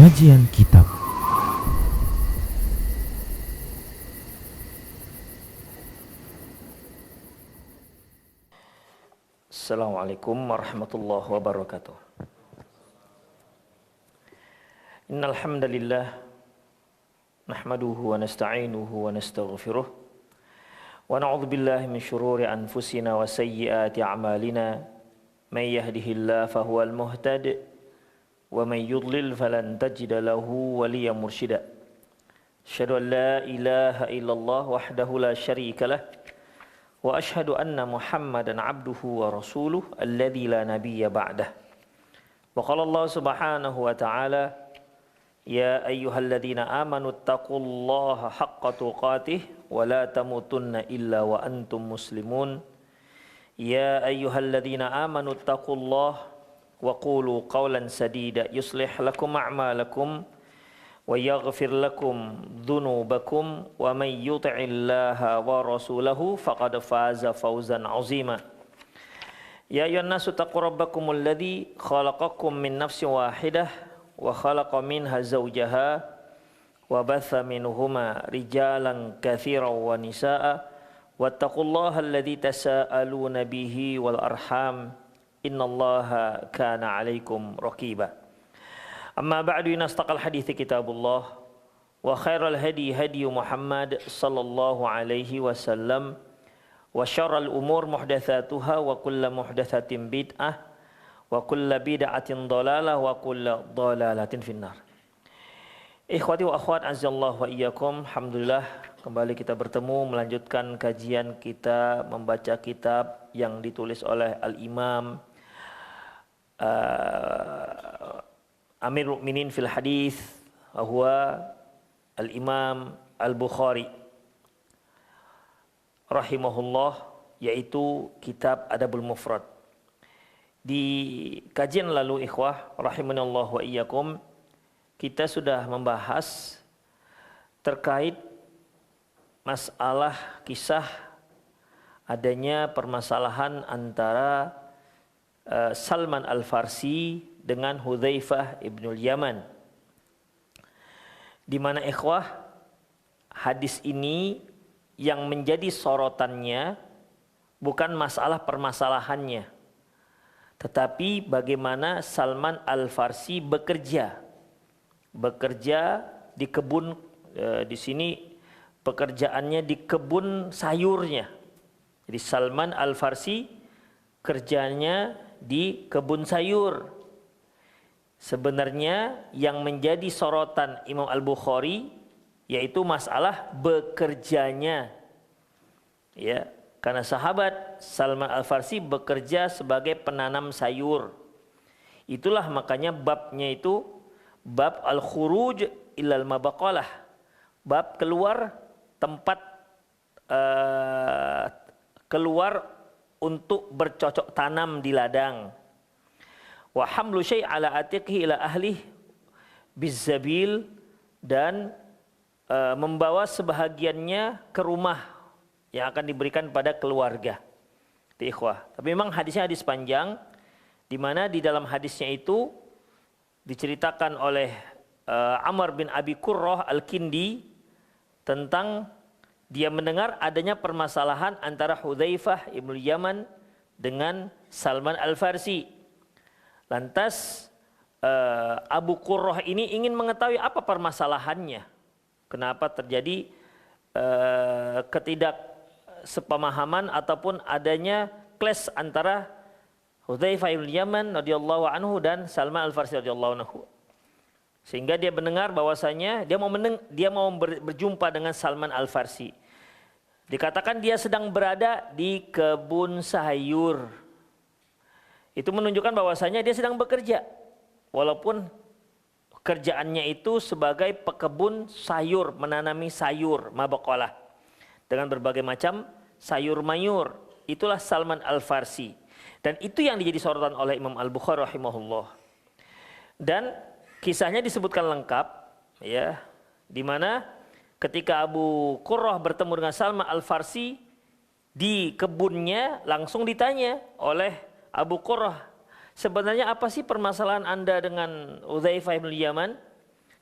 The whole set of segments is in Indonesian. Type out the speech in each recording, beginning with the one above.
Kajian Kitab. Assalamualaikum warahmatullahi wabarakatuh. Innal hamdalillah nahmaduhu wa nasta'inuhu wa nastaghfiruh wa na'udzu billahi min shururi anfusina wa sayyiati a'malina may yahdihillahu fahuwal muhtadi wa may yudlil falan tajida lahu waliyyan mursyida. Asyhadu an la ilaha illallah wahdahu la syarika lah wa asyhadu anna Muhammadan abduhu wa rasuluh alladzi la nabiyya ba'dah. Wa qala Allah subhanahu wa ta'ala ya ayyuhalladzina amanu taqullaha haqqa tuqatih wa la tamutunna illa wa antum muslimun. Ya ayyuhalladzina amanu taqullaha wa qulu qawlan sadida yuslih lakum a'malakum wa yaghfir lakum dhunubakum wa may yuti'illaha wa rasulahu faqad faza fawzan 'azima. Ya ayyuhan nasu taqu rabbakumul ladzi khalaqakum min nafsin wahidah wa khalaqa minha zawjaha wa batha minhuma rijalan katsiran wa nisaa'a wattaqullaha alladzi tasaaluna bihi wal arham innallaha kana 'alaikum raqiba. Amma ba'du, inastaqal hadithi kitabullah wa khairal hadi hadi Muhammad sallallahu alaihi wasallam wa syarral umur muhdatsatuha wa kullu muhdatsatin bid'ah wa kullu bid'atin dhalalah wa kullu dhalalatin finnar. Ikhwati wa akhwat azallahu wa iyyakum. Alhamdulillah kembali kita bertemu melanjutkan kajian kita membaca kitab yang ditulis oleh Al-Imam Amirul Mukminin fil Hadis huwa Al-Imam Al-Bukhari rahimahullah, yaitu kitab Adabul Mufrad. Di kajian lalu ikhwah rahimanallah wa iyyakum, kita sudah membahas terkait masalah kisah adanya permasalahan antara Salman Al-Farsi dengan Hudzaifah ibnul Yaman, di mana ikhwah hadis ini yang menjadi sorotannya bukan masalah permasalahannya, tetapi bagaimana Salman Al-Farsi bekerja di kebun. Di sini pekerjaannya di kebun sayurnya. Jadi Salman Al-Farsi kerjanya di kebun sayur. Sebenarnya yang menjadi sorotan Imam Al-Bukhari yaitu masalah bekerjanya, ya, karena sahabat Salman Al-Farsi bekerja sebagai penanam sayur. Itulah makanya babnya itu bab al-khuruj ilal mabaqalah, bab keluar tempat keluar untuk bercocok tanam di ladang. Wa hamlu syai' ala atiqihi ila ahli bizabil, dan membawa sebahagiannya ke rumah yang akan diberikan pada keluarga. Itu ikhwah. Tapi memang hadisnya hadis panjang, di mana di dalam hadisnya itu diceritakan oleh Amr bin Abi Qurrah Al-Kindi tentang dia mendengar adanya permasalahan antara Hudzaifah ibnul Yaman dengan Salman Al-Farsi. Lantas Abu Qurrah ini ingin mengetahui apa permasalahannya. Kenapa terjadi ketidaksepemahaman ataupun adanya clash antara Hudzaifah ibnul Yaman radhiyallahu anhu dan Salman Al-Farsi radhiyallahu anhu. Sehingga dia mendengar bahwasanya dia mau berjumpa dengan Salman Al-Farsi. Dikatakan dia sedang berada di kebun sayur. Itu menunjukkan bahwasanya dia sedang bekerja. Walaupun kerjaannya itu sebagai pekebun sayur, menanami sayur, mabaqalah, dengan berbagai macam sayur mayur. Itulah Salman Al-Farsi. Dan itu yang dijadi sorotan oleh Imam Al-Bukhari rahimahullah. Dan kisahnya disebutkan lengkap, ya, di mana ketika Abu Qurrah bertemu dengan Salman Al-Farsi di kebunnya, langsung ditanya oleh Abu Qurrah, sebenarnya apa sih permasalahan Anda dengan Hudzaifah bin Yaman?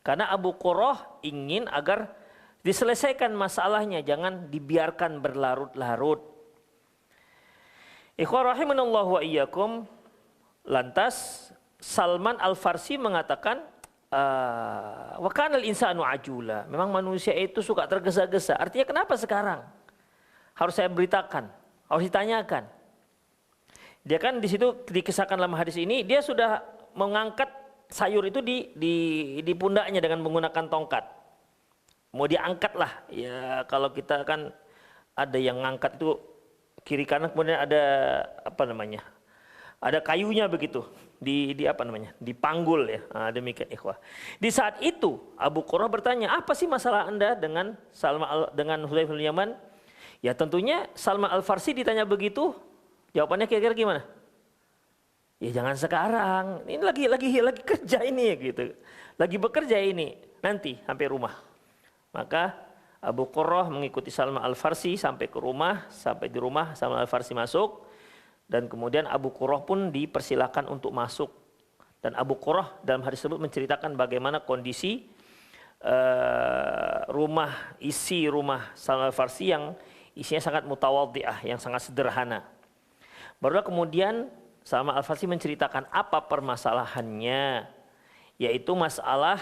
Karena Abu Qurrah ingin agar diselesaikan masalahnya, jangan dibiarkan berlarut-larut. Ikhwah rahimanallahu wa iyyakum. Lantas Salman Al-Farsi mengatakan, wa kanal insanu ajula. Memang manusia itu suka tergesa-gesa. Artinya kenapa sekarang? Harus saya beritakan, harus ditanyakan. Dia kan di situ dikisahkan dalam hadis ini, dia sudah mengangkat sayur itu di pundaknya dengan menggunakan tongkat. Mau diangkat lah. Ya kalau kita kan ada yang ngangkat itu kiri kanan, kemudian ada apa namanya? Ada kayunya begitu, di apa namanya, dipanggul ya. Demikian ikhwah. Di saat itu Abu Qurrah bertanya, apa sih masalah anda dengan dengan Hudzaifah bin Yaman? Ya tentunya Salman Al-Farsi ditanya begitu, jawabannya kira-kira gimana? Ya jangan sekarang, ini lagi kerja ini gitu, lagi bekerja ini, nanti sampai rumah. Maka Abu Qurrah mengikuti Salman Al-Farsi sampai ke rumah, sampai di rumah Salman Al-Farsi masuk. Dan kemudian Abu Qurrah pun dipersilakan untuk masuk. Dan Abu Qurrah dalam hadis tersebut menceritakan bagaimana kondisi isi rumah Salman Al-Farsi yang isinya sangat mutawadhi'ah, yang sangat sederhana. Barulah kemudian Salman Al-Farsi menceritakan apa permasalahannya, yaitu masalah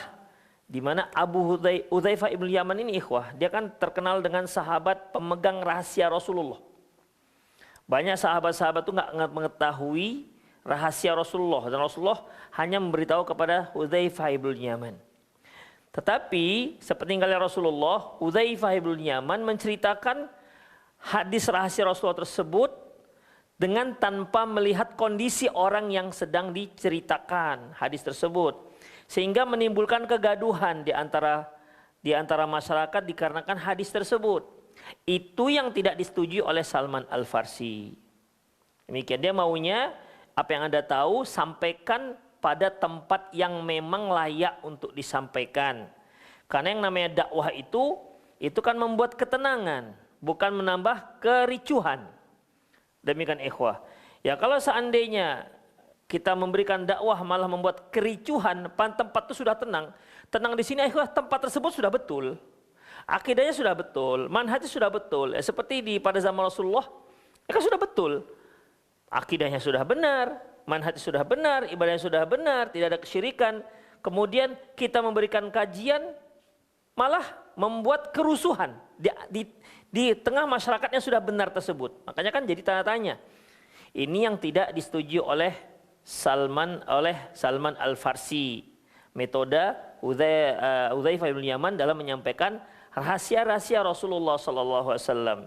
di mana Hudzaifah ibn Yaman ini ikhwah, dia kan terkenal dengan sahabat pemegang rahasia Rasulullah. Banyak sahabat-sahabat itu nggak mengetahui rahasia Rasulullah, dan Rasulullah hanya memberitahu kepada Hudzaifah ibn Yaman. Tetapi sepeninggalnya Rasulullah, Hudzaifah ibn Yaman menceritakan hadis rahasia Rasulullah tersebut dengan tanpa melihat kondisi orang yang sedang diceritakan hadis tersebut, sehingga menimbulkan kegaduhan di antara masyarakat dikarenakan hadis tersebut. Itu yang tidak disetujui oleh Salman Al-Farsi. Demikian, dia maunya apa yang Anda tahu sampaikan pada tempat yang memang layak untuk disampaikan. Karena yang namanya dakwah itu kan membuat ketenangan, bukan menambah kericuhan. Demikian ikhwah. Ya kalau seandainya kita memberikan dakwah malah membuat kericuhan, tempat itu sudah tenang. Tenang di sini ikhwah, tempat tersebut sudah betul. Akidahnya sudah betul, manhajnya sudah betul. Ya, seperti pada zaman Rasulullah, ya kan sudah betul. Akidahnya sudah benar, manhajnya sudah benar, ibadahnya sudah benar, tidak ada kesyirikan. Kemudian kita memberikan kajian, malah membuat kerusuhan di tengah masyarakat yang sudah benar tersebut. Makanya kan jadi tanda tanya. Ini yang tidak disetujui oleh Salman Al-Farsi. Metode Hudzaifah bin Yaman dalam menyampaikan rahasia-rahasia Rasulullah SAW.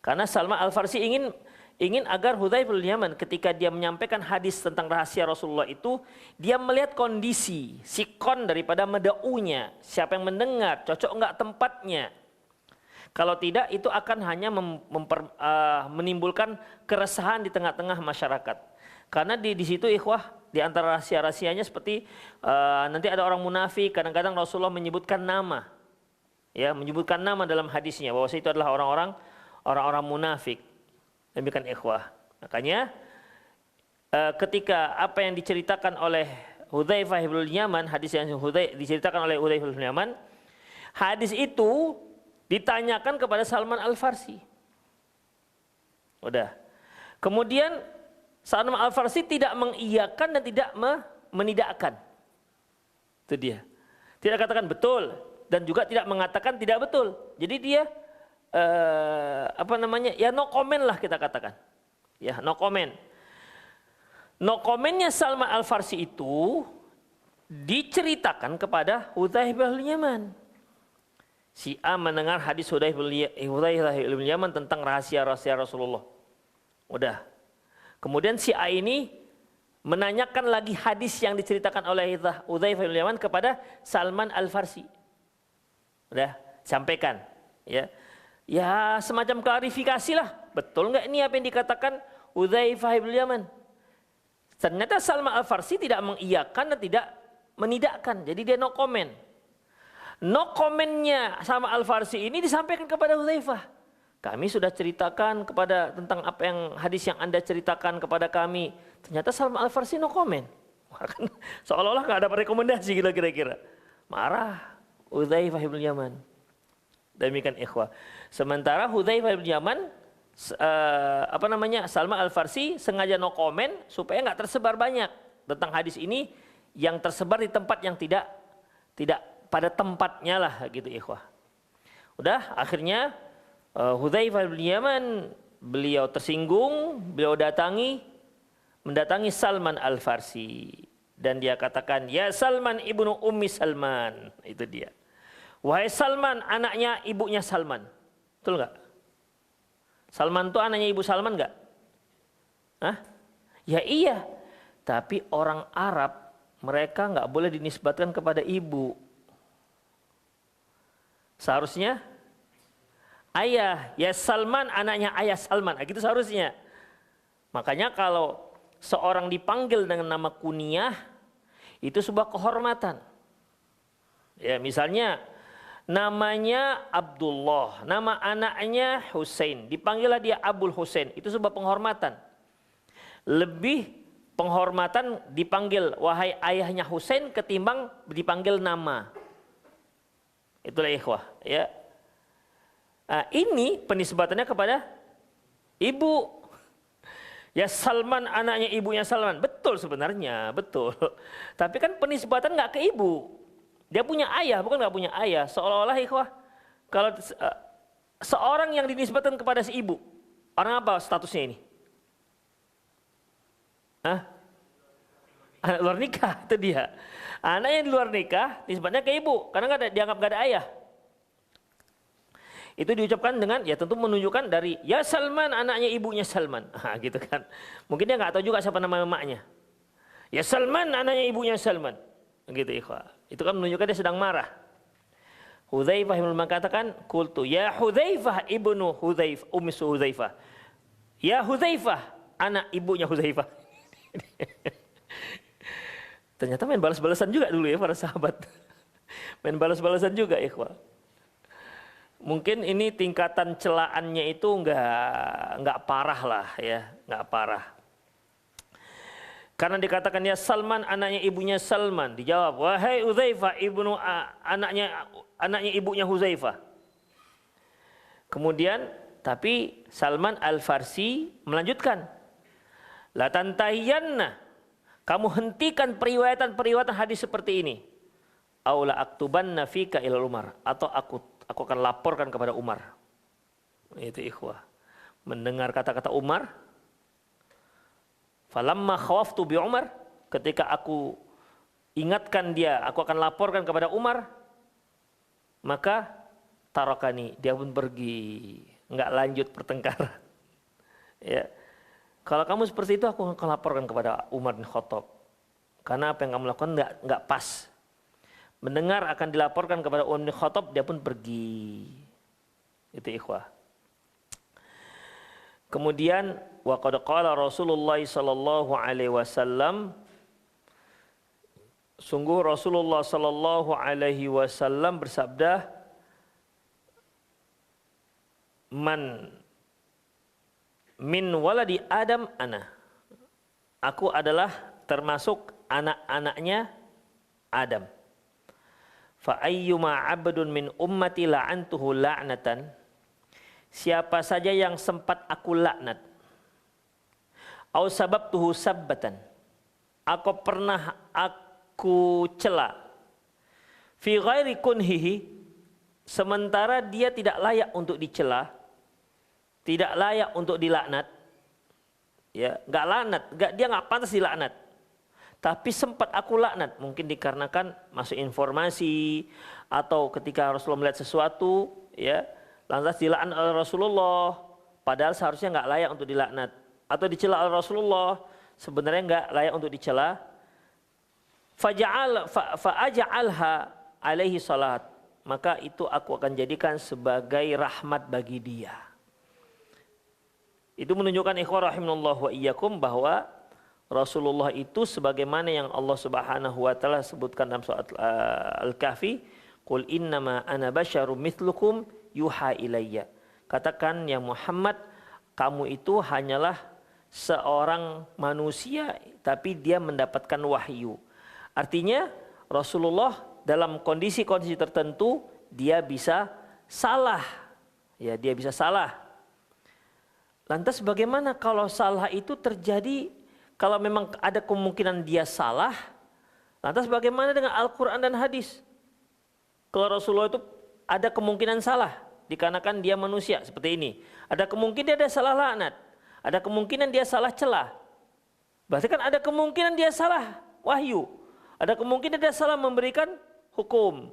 Karena Salman Al-Farsi ingin agar Hudzaifah bin Yaman ketika dia menyampaikan hadis tentang rahasia Rasulullah itu, dia melihat kondisi, sikon daripada medaunya, siapa yang mendengar, cocok enggak tempatnya. Kalau tidak, itu akan hanya menimbulkan keresahan di tengah-tengah masyarakat. Karena di situ ikhwah, di antara rahasia-rahasianya seperti nanti ada orang munafik, kadang-kadang Rasulullah menyebutkan nama. Ya, menyebutkan nama dalam hadisnya bahwa itu adalah orang-orang munafik. Demikian ikhwah. Makanya ketika apa yang diceritakan oleh Hudzaifah bin Yaman, hadis yang diceritakan oleh Hudzaifah bin Yaman, hadis itu ditanyakan kepada Salman Al-Farsi. Udah. Kemudian Salman Al-Farsi tidak mengiyakan dan tidak menidakkan. Itu dia. Tidak katakan betul dan juga tidak mengatakan tidak betul. Jadi dia ya no comment lah kita katakan. Ya, no comment. No commentnya Salman Al-Farsi itu diceritakan kepada Hudzaifah bin Yaman. Si A mendengar hadis Hudzaifah bin Yaman tentang rahasia-rahasia Rasulullah. Udah. Kemudian si A ini menanyakan lagi hadis yang diceritakan oleh Hudzaifah bin Yaman kepada Salman Al-Farsi. Udah, sampaikan. Ya semacam klarifikasi lah. Betul nggak ini apa yang dikatakan Hudzaifah bin Yaman? Ternyata Salman Al-Farsi tidak mengiyakan dan tidak menidakkan. Jadi dia no comment. No commentnya sama Al-Farsi ini disampaikan kepada Hudzaifah. Kami sudah ceritakan tentang apa yang hadis yang Anda ceritakan kepada kami. Ternyata Salman Al-Farsi no comment. Seolah-olah nggak ada rekomendasi gitu kira-kira. Marah Hudzaifah bin Yaman. Demikian ikhwah. Sementara Hudzaifah bin Yaman Salman Al-Farsi sengaja no comment supaya nggak tersebar banyak tentang hadis ini, yang tersebar di tempat yang tidak pada tempatnya lah gitu ikhwah. Udah akhirnya Hudzaifah bin Yaman beliau tersinggung, beliau mendatangi Salman Al-Farsi dan dia katakan, "Ya Salman ibnu Ummi Salman." Itu dia. "Wahai Salman, anaknya ibunya Salman." Betul nggak? Salman itu anaknya ibu Salman nggak? Hah? Ya iya. Tapi orang Arab mereka nggak boleh dinisbatkan kepada ibu. Seharusnya ayah. Ya Salman anaknya ayah Salman. Gitu seharusnya. Makanya kalau seorang dipanggil dengan nama kunyah itu sebuah kehormatan. Ya misalnya namanya Abdullah, nama anaknya Husain, dipanggillah dia Abul Husain, itu sebuah penghormatan. Lebih penghormatan dipanggil wahai ayahnya Husain ketimbang dipanggil nama. Itulah ikhwah, ya. Nah, ini penisbatannya kepada ibu. Ya Salman anaknya ibunya Salman, betul sebenarnya, betul. Tapi kan penisbatan nggak ke ibu. Dia punya ayah, bukan nggak punya ayah. Seolah-olah ikhwah, kalau seorang yang dinisbatkan kepada si ibu, orang apa statusnya ini? Hah? Anak luar nikah, itu dia. Anak yang di luar nikah, nisbatnya ke ibu, karena dianggap nggak ada ayah. Itu diucapkan dengan, ya tentu menunjukkan dari, ya Salman anaknya ibunya Salman. Nah, gitu kan. Mungkin dia nggak tahu juga siapa nama emaknya. Ya Salman anaknya ibunya Salman. Gitu ikhwah. Itu kan menunjukkan dia sedang marah. Hudzaifah bin Yaman katakan, "Qultu ya Hudzaifah ibnu Ummi Hudzaifah." Ya Hudzaifah, anak ibunya Hudzaifah. Ternyata main balas-balasan juga dulu ya para sahabat. Main balas-balasan juga ikhwah. Mungkin ini tingkatan celaannya itu enggak parah lah ya, enggak parah. Karena dikatakan ya Salman anaknya ibunya Salman, dijawab wahai Hudzaifah ibnu anaknya ibunya Hudzaifah. Kemudian tapi Salman Al-Farsi melanjutkan, la tantahiyanna, kamu hentikan periwayatan hadis seperti ini. Aula aktubanna fika ila Umar, atau aku akan laporkan kepada Umar. Itu ikhwah. Mendengar kata-kata Umar, falamma khawaftu bi Umar, ketika aku ingatkan dia, aku akan laporkan kepada Umar, maka tarakani, dia pun pergi, enggak lanjut pertengkaran. Ya. Kalau kamu seperti itu, aku akan laporkan kepada Umar bin Khattab. Karena apa yang kamu lakukan enggak pas. Mendengar akan dilaporkan kepada Umar bin Khattab, dia pun pergi. Itu ikhwah. Kemudian wa qad qala Rasulullah sallallahu alaihi wasallam, sungguh Rasulullah sallallahu alaihi wasallam bersabda, man min waladi Adam ana, aku adalah termasuk anak-anaknya Adam. Fa ayyuma 'abdun min ummati la'antuhu la'natan, siapa saja yang sempat aku laknat, au sababtuhu sabbatan, aku cela, fi ghairi kunhihi, sementara dia tidak layak untuk dicela, tidak layak untuk dilaknat, ya nggak laknat, dia nggak pantas dilaknat, tapi sempat aku laknat, mungkin dikarenakan masuk informasi atau ketika Rasulullah melihat sesuatu, ya lantas dilaknat oleh Rasulullah, padahal seharusnya nggak layak untuk dilaknat, atau dicela oleh Rasulullah, sebenarnya nggak layak untuk dicela. Fa'aja'alha alaihi salat, maka itu aku akan jadikan sebagai rahmat bagi dia. Itu menunjukkan ikhwah rahimanallah wa iyyakum bahwa Rasulullah itu sebagaimana yang Allah Subhanahu wa taala sebutkan dalam surat Al-Kahfi, qul innama ana basyarum mithlukum yuha ilayya. Katakan ya Muhammad, kamu itu hanyalah seorang manusia tapi dia mendapatkan wahyu. Artinya Rasulullah dalam kondisi-kondisi tertentu dia bisa salah. Ya, dia bisa salah. Lantas bagaimana kalau salah itu terjadi, kalau memang ada kemungkinan dia salah, lantas bagaimana dengan Al-Quran dan hadis? Kalau Rasulullah itu ada kemungkinan salah, dikarenakan dia manusia seperti ini. Ada kemungkinan dia salah laknat, ada kemungkinan dia salah celah. Berarti kan ada kemungkinan dia salah wahyu, ada kemungkinan dia salah memberikan hukum.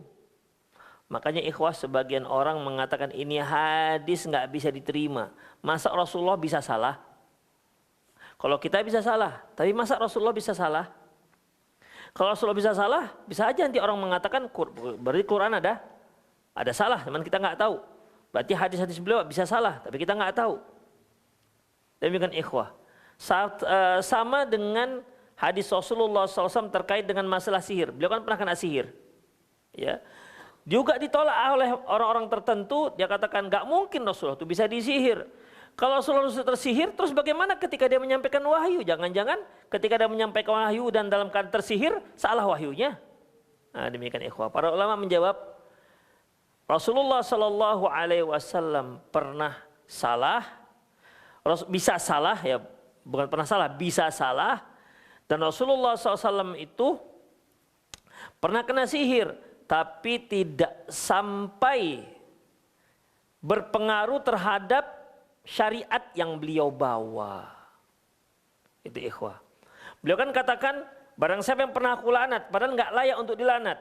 Makanya ikhwah, sebagian orang mengatakan ini hadis nggak bisa diterima. Masa Rasulullah bisa salah? Kalau kita bisa salah, tapi masa Rasulullah bisa salah? Kalau Rasulullah bisa salah, bisa aja nanti orang mengatakan berarti Quran ada salah, cuman kita nggak tahu. Berarti hadis-hadis beliau bisa salah, tapi kita nggak tahu. Demikian ikhwah. Sama dengan hadis Rasulullah SAW terkait dengan masalah sihir. Beliau kan pernah kena sihir. Ya. Juga ditolak oleh orang-orang tertentu, dia katakan nggak mungkin Rasulullah itu bisa disihir. Kalau Rasulullah tersihir, terus bagaimana ketika dia menyampaikan wahyu? Jangan-jangan ketika dia menyampaikan wahyu dan dalam keadaan tersihir, salah wahyunya. Nah, demikian ikhwah. Para ulama menjawab, Rasulullah SAW pernah salah, bisa salah ya, bukan pernah salah, bisa salah. Dan Rasulullah SAW itu pernah kena sihir, tapi tidak sampai berpengaruh terhadap syariat yang beliau bawa. Itu ikhwah. Beliau kan katakan, barang siapa yang pernah aku laknat, padahal nggak layak untuk dilanat.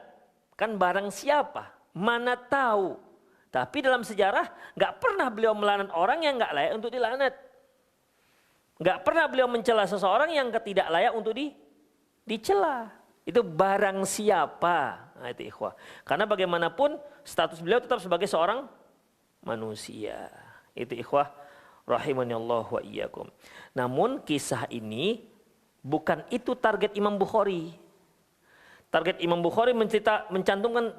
Kan barang siapa? Mana tahu. Tapi dalam sejarah nggak pernah beliau melanat orang yang nggak layak untuk dilaknat. Nggak pernah beliau mencela seseorang yang tidak layak untuk dicela. Itu barang siapa. Nah, itu ikhwah. Karena bagaimanapun status beliau tetap sebagai seorang manusia. Itu ikhwah rahimani Allah wa iyyakum. Namun kisah ini bukan itu target Imam Bukhari. Target Imam Bukhari mencantumkan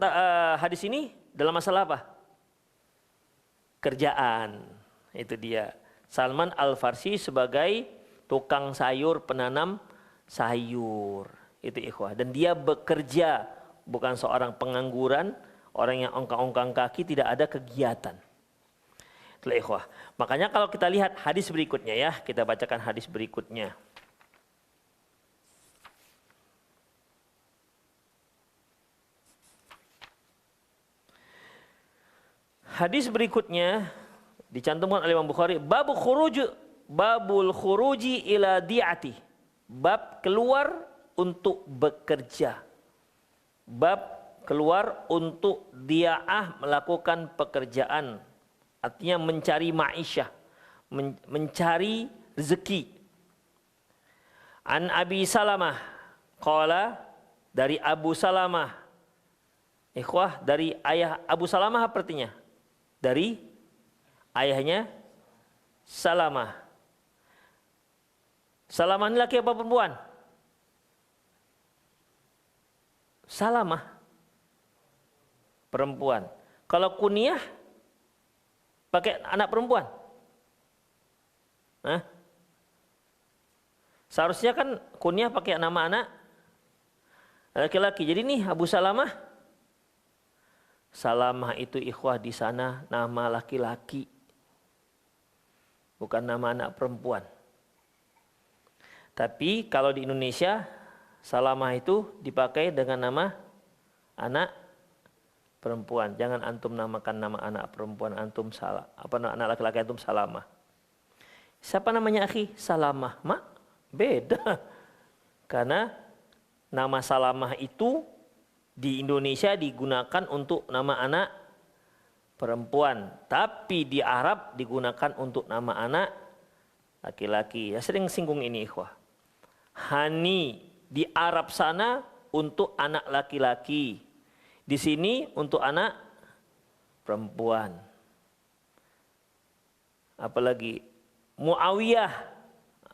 hadis ini dalam masalah apa? Kerjaan. Itu dia. Salman Al-Farsi sebagai tukang sayur, penanam sayur. Itu ikhwah. Dan dia bekerja, bukan seorang pengangguran, orang yang ongkang-ongkang kaki, tidak ada kegiatan. Itulah ikhwah. Makanya kalau kita lihat hadis berikutnya ya, kita bacakan hadis berikutnya. Hadis berikutnya dicantumkan oleh Imam Bukhari, babul khuruji ila di'ati. Bab keluar untuk bekerja. Bab keluar untuk dia'ah, melakukan pekerjaan. Artinya mencari ma'isyah, mencari rezeki. An Abi Salamah qala, dari Abu Salamah. Ikhwah, dari ayah Abu Salamah apa artinya? Dari ayahnya Salamah. Salamah ini laki apa perempuan? Salamah perempuan. Kalau kunyah pakai anak perempuan. Hah? Seharusnya kan kunyah pakai nama anak laki-laki. Jadi nih Abu Salamah. Salamah itu ikhwah di sana nama laki-laki. Bukan nama anak perempuan. Tapi kalau di Indonesia Salamah itu dipakai dengan nama anak perempuan. Jangan antum namakan nama anak perempuan antum salah. Anak laki-laki antum Salamah. Siapa namanya akhi? Salamah. Mak? Beda. Karena nama Salamah itu di Indonesia digunakan untuk nama anak perempuan. Tapi di Arab digunakan untuk nama anak laki-laki. Ya sering singgung ini ikhwah. Hani di Arab sana untuk anak laki-laki. Di sini untuk anak perempuan. Apalagi Muawiyah.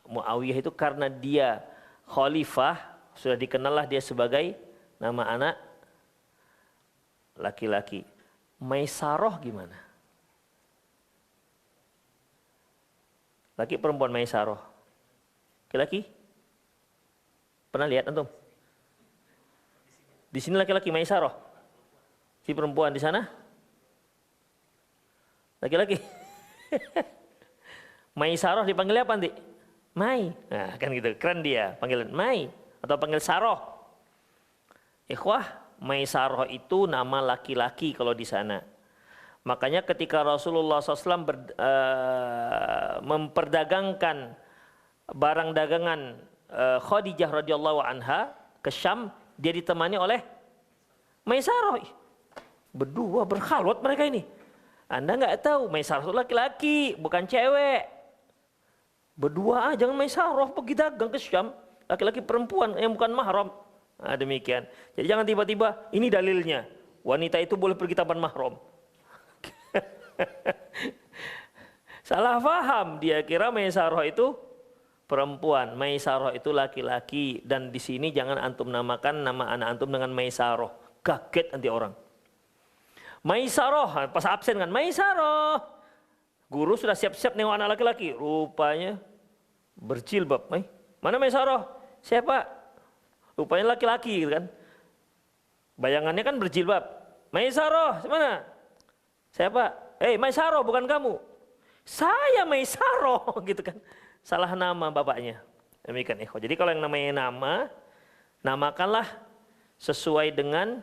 Muawiyah itu karena dia khalifah, sudah dikenallah dia sebagai nama anak laki-laki. Maisaroh gimana? Laki perempuan Maisaroh. Laki-laki? Pernah lihat antum? Di sini laki-laki Maisaroh. Si perempuan di sana? Laki-laki. Maisarah dipanggil apa nanti? Mai. Nah, kan gitu. Keren dia panggilan Mai atau panggil Saroh. Ikhwah, Maisarah itu nama laki-laki kalau di sana. Makanya ketika Rasulullah SAW memperdagangkan barang dagangan Khadijah radhiyallahu anha ke Syam, dia ditemani oleh Maisarah. Berdua berkhalwat mereka ini. Anda nggak tahu Maisarah itu laki-laki, bukan cewek. Berdua jangan Maisarah pergi dagang ke Syam, laki-laki perempuan yang bukan mahram. Nah, demikian. Jadi jangan tiba-tiba ini dalilnya wanita itu boleh pergi tanpa mahram. Salah paham, dia kira Maisarah itu perempuan, Maisarah itu laki-laki, dan di sini jangan antum namakan nama anak antum dengan Maisarah. Kaget nanti orang. Maisarah, pas absen kan Maisarah. Guru sudah siap-siap nengok anak laki-laki, rupanya berjilbab. Mana Maisarah? Siapa? Rupanya laki-laki gitu kan. Bayangannya kan berjilbab. Maisarah, mana? Siapa? Maisarah bukan kamu. Saya Maisarah gitu kan. Salah nama bapaknya. Demikian ikhwah. Jadi kalau yang namanya nama, namakanlah sesuai dengan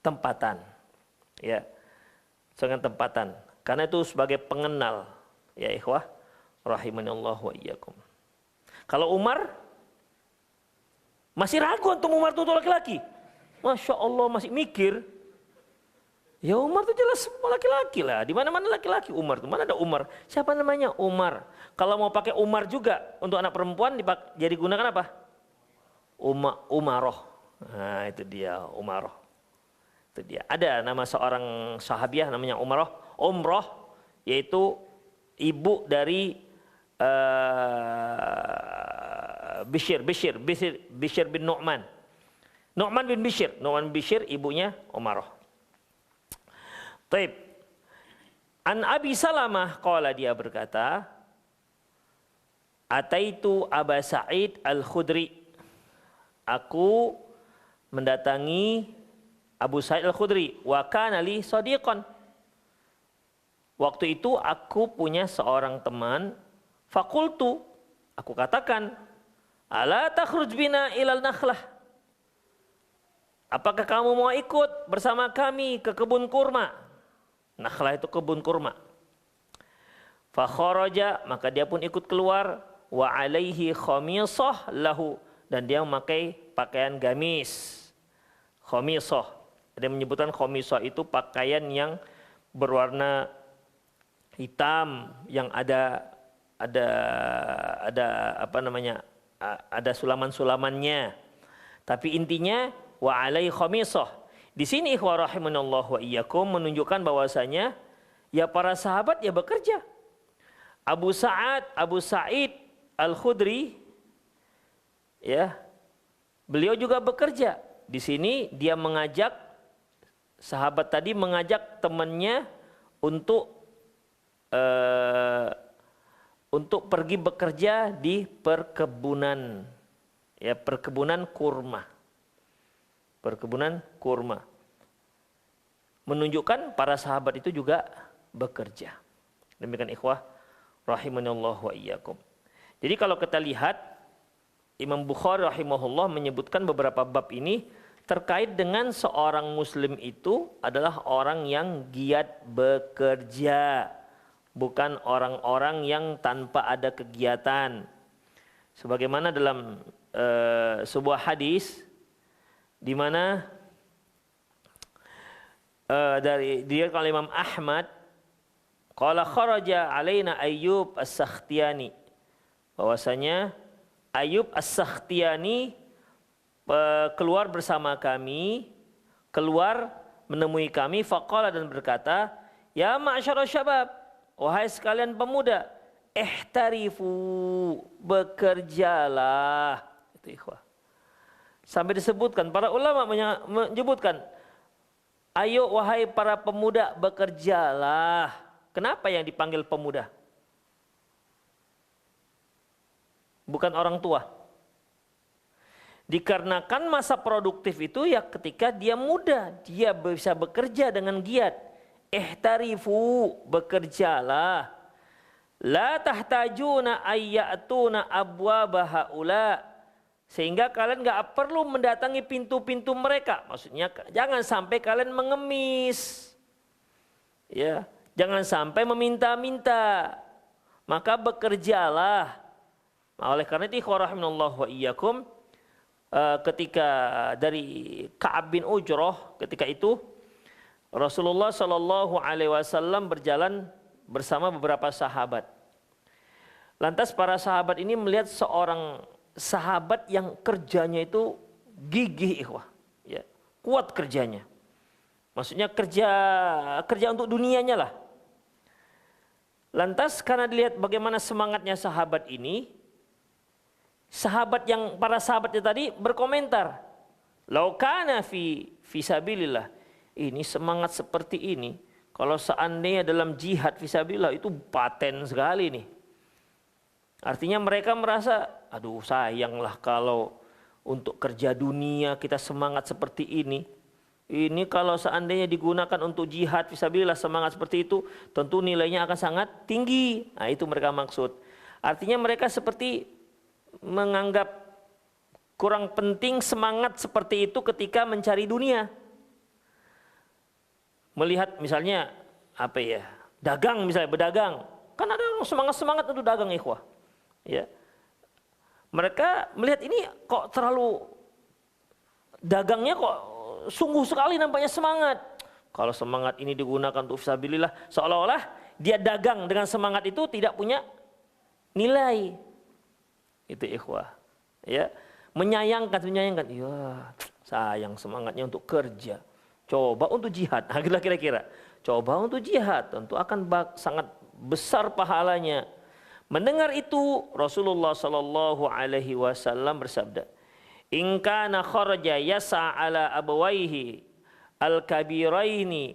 tempatan. Ya. Dengan tempatan. Karena itu sebagai pengenal, ya ikhwah, rahimanallah wa iyyakum. Kalau Umar, masih ragu untuk Umar itu laki-laki. Masya Allah masih mikir. Ya Umar itu jelas laki-laki lah. Di mana-mana laki-laki Umar itu. Mana ada Umar? Siapa namanya? Umar. Kalau mau pakai Umar juga untuk anak perempuan jadi gunakan apa? Umaroh. Nah itu dia Umaroh. Itu dia. Ada nama seorang sahabiah namanya Umroh, yaitu ibu dari Bishr bin Nu'man. Nu'man bin Bishr ibunya Umaroh. Taib. An Abi Salamah qala, dia berkata, Ataitu Aba Sa'id Al-Khudri. Aku mendatangi Abu Sa'id Al-Khudri, wa kana li sadiqan. Waktu itu aku punya seorang teman, fakultu, aku katakan, ala takhruj bina ilal nakhlah. Apakah kamu mau ikut bersama kami ke kebun kurma? Nakhlah itu kebun kurma. Fa kharaja, maka dia pun ikut keluar, wa alaihi khamisah lahu, dan dia memakai pakaian gamis. Khamisah. Dia menyebutkan khamisah itu pakaian yang berwarna hitam, yang ada apa namanya? Ada sulaman-sulamannya. Tapi intinya wa alai khamisah. Di sini ikhwah rahimanallah wa iyyakum menunjukkan bahwasanya ya para sahabat ya bekerja. Abu Sa'id Al-Khudri, ya, beliau juga bekerja. Di sini dia mengajak, sahabat tadi mengajak temannya untuk pergi bekerja di perkebunan, ya, perkebunan kurma. Perkebunan kurma. Menunjukkan para sahabat itu juga bekerja. Demikian ikhwah rahimanallah wa iyyakum. Jadi kalau kita lihat, Imam Bukhari rahimahullah menyebutkan beberapa bab ini terkait dengan seorang muslim itu adalah orang yang giat bekerja, bukan orang-orang yang tanpa ada kegiatan. Sebagaimana dalam sebuah hadis di mana dari diriwayatkan oleh Imam Ahmad, qala kharaja alaina Ayyub As-Sakhtiyani, bahwasanya Ayyub As-Sakhtiyani keluar bersama kami, keluar menemui kami, faqala, dan berkata, ya ma'syara syabab, wahai sekalian pemuda, ihtarifu, bekerjalah. Itu ikhwah. Sampai disebutkan, para ulama menyebutkan, ayo wahai para pemuda bekerjalah. Kenapa yang dipanggil pemuda? Bukan orang tua. Dikarenakan masa produktif itu ya ketika dia muda, dia bisa bekerja dengan giat. Ihtarifu, bekerjalah. La tahtajuna ayyatuna abwaba haula. Sehingga kalian nggak perlu mendatangi pintu-pintu mereka. Maksudnya jangan sampai kalian mengemis. Ya, jangan sampai meminta-minta. Maka bekerjalah. Oleh karena itu, rahimanallahu wa iyyakum, ketika dari Ka'ab bin Ujrah, ketika itu Rasulullah Shallallahu Alaihi Wasallam berjalan bersama beberapa sahabat. Lantas para sahabat ini melihat seorang sahabat yang kerjanya itu gigih, ikhwah, ya, kuat kerjanya. Maksudnya kerja untuk dunianya lah. Lantas karena dilihat bagaimana semangatnya sahabat ini, para sahabatnya tadi berkomentar, "Lau kana fi sabilillah." Ini semangat seperti ini, kalau seandainya dalam jihad fisabilillah itu paten sekali nih. Artinya mereka merasa, aduh sayanglah kalau untuk kerja dunia kita semangat seperti ini. Ini kalau seandainya digunakan untuk jihad fisabilillah semangat seperti itu, tentu nilainya akan sangat tinggi. Nah itu mereka maksud. Artinya mereka seperti menganggap kurang penting semangat seperti itu ketika mencari dunia. Melihat misalnya dagang, misalnya berdagang, kan ada semangat untuk dagang, ikhwah, ya. Mereka melihat ini kok terlalu, dagangnya kok sungguh sekali nampaknya semangat. Kalau semangat ini digunakan untuk fisabilillah, seolah-olah dia dagang dengan semangat itu tidak punya nilai. Itu ikhwah, ya. Menyayangkan, ya sayang semangatnya untuk kerja. Coba untuk jihad, kira-kira. Coba untuk jihad, tentu akan sangat besar pahalanya. Mendengar itu, Rasulullah Sallallahu Alaihi Wasallam bersabda, "In kana kharaja yas'a ala abawaihi al-kabiraini,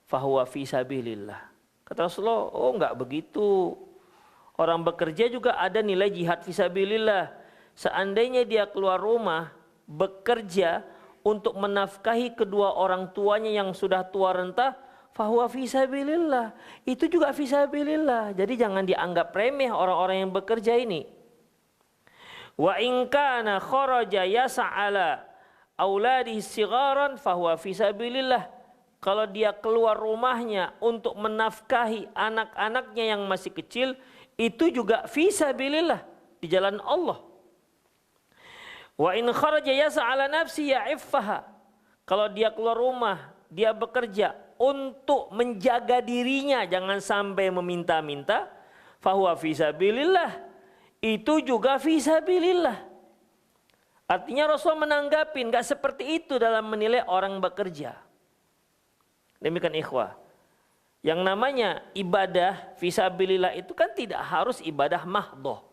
fahuwa fi sabilillah." Kata Rasulullah, oh enggak begitu. Orang bekerja juga ada nilai jihad fi sabilillah. Seandainya dia keluar rumah, bekerja untuk menafkahi kedua orang tuanya yang sudah tua renta, fahuwa fisabilillah, itu juga fisabilillah. Jadi jangan dianggap remeh orang-orang yang bekerja ini. Wa in kana kharaja yas'ala auladihi sigharan fahuwa fisabilillah. Kalau dia keluar rumahnya untuk menafkahi anak-anaknya yang masih kecil, itu juga fisabilillah, di jalan Allah. Wa in kharaja yas'ala nafsi ya'iffaha. Kalau dia keluar rumah, dia bekerja untuk menjaga dirinya jangan sampai meminta-minta, fahuwa fisabilillah, itu juga fisabilillah. Artinya Rasul menanggapi enggak seperti itu dalam menilai orang bekerja. Demikian ikhwah. Yang namanya ibadah fisabilillah itu kan tidak harus ibadah mahdhah.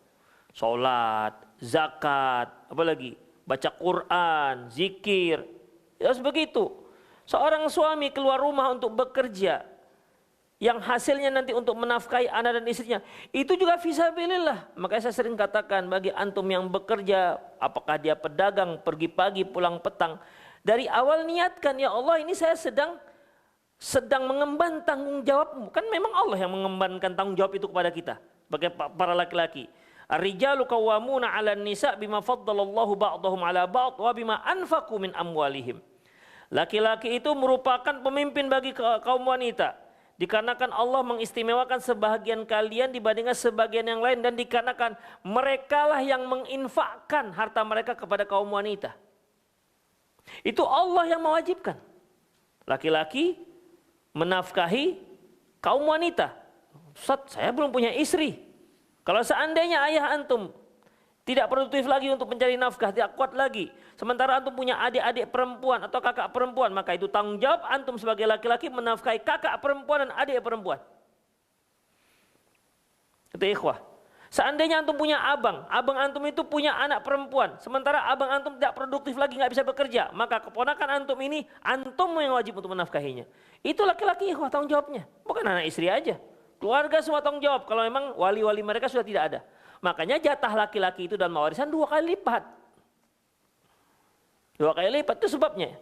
Salat, zakat, apalagi baca Quran, zikir, ya harus begitu. Seorang suami keluar rumah untuk bekerja, yang hasilnya nanti untuk menafkahi anak dan istrinya, itu juga fisabilillah. Makanya saya sering katakan bagi antum yang bekerja, apakah dia pedagang, pergi pagi pulang petang, dari awal niatkan, ya Allah ini saya sedang mengemban tanggung jawabmu. Kan memang Allah yang mengembankan tanggung jawab itu kepada kita sebagai para laki-laki. Ar-rijalu qawwamuna 'alan nisa' bima faddalallahu ba'dahum 'ala ba'd wa bima anfaqu min amwalihim. Laki-laki itu merupakan pemimpin bagi kaum wanita. Dikarenakan Allah mengistimewakan sebahagian kalian dibandingkan sebagian yang lain, dan dikarenakan merekalah yang menginfakkan harta mereka kepada kaum wanita. Itu Allah yang mewajibkan. Laki-laki menafkahi kaum wanita. Ustaz, saya belum punya istri. Kalau seandainya ayah antum tidak produktif lagi untuk mencari nafkah, tidak kuat lagi, sementara antum punya adik-adik perempuan atau kakak perempuan, maka itu tanggung jawab antum sebagai laki-laki menafkahi kakak perempuan dan adik perempuan. Itu ikhwah. Seandainya antum punya abang antum itu punya anak perempuan, sementara abang antum tidak produktif lagi, nggak bisa bekerja, maka keponakan antum ini, antum yang wajib untuk menafkahinya. Itu laki-laki ikhwah tanggung jawabnya, bukan anak istri aja. Keluarga semua tanggung jawab kalau memang wali-wali mereka sudah tidak ada. Makanya jatah laki-laki itu dalam warisan 2 kali lipat. 2 kali lipat itu sebabnya.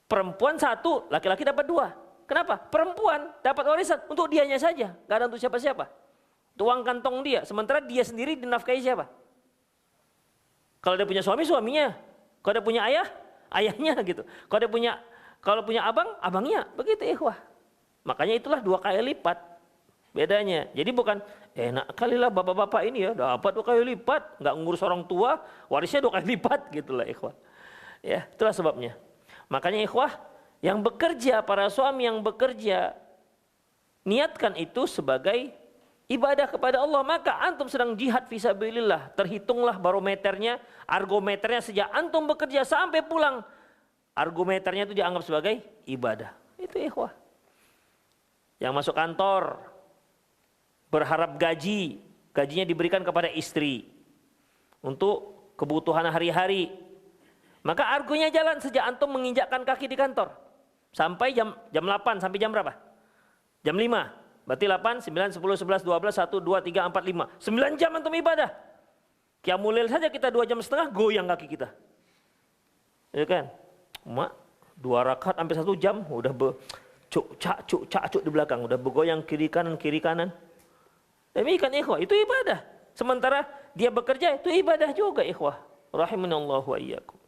Perempuan 1, laki-laki dapat 2. Kenapa? Perempuan dapat warisan untuk dianya saja, nggak ada untuk siapa-siapa. Itu uang kantong dia, sementara dia sendiri dinafkahi siapa? Kalau dia punya suami, suaminya. Kalau dia punya ayah, ayahnya gitu. Kalau punya abang, abangnya. Begitu ikhwah. Makanya itulah 2 kali lipat bedanya. Jadi bukan enak kali lah bapak-bapak ini ya dapat 2 kali lipat, nggak ngurus orang tua, warisnya 2 kali lipat gitulah ikhwah. Ya, itulah sebabnya. Makanya ikhwah, yang bekerja, para suami yang bekerja, niatkan itu sebagai ibadah kepada Allah. Maka antum sedang jihad fisabilillah. Terhitunglah barometernya, argometernya sejak antum bekerja sampai pulang. Argometernya itu dianggap sebagai ibadah. Itu ikhwah. Yang masuk kantor, berharap gajinya diberikan kepada istri untuk kebutuhan hari-hari. Maka argonya jalan sejak antum menginjakkan kaki di kantor sampai jam 8, sampai jam berapa? Jam 5. Berarti 8, 9, 10, 11, 12, 1, 2, 3, 4, 5. 9 jam antum ibadah. Qiyamul lail saja kita 2 jam setengah goyang kaki kita. Ya kan? Mak, 2 rakaat sampai 1 jam udah cuk di belakang, udah bergoyang kiri kanan. Demikian ikhwah, itu ibadah. Sementara dia bekerja itu ibadah juga ikhwah. Rahimanallahu wa iyyakum.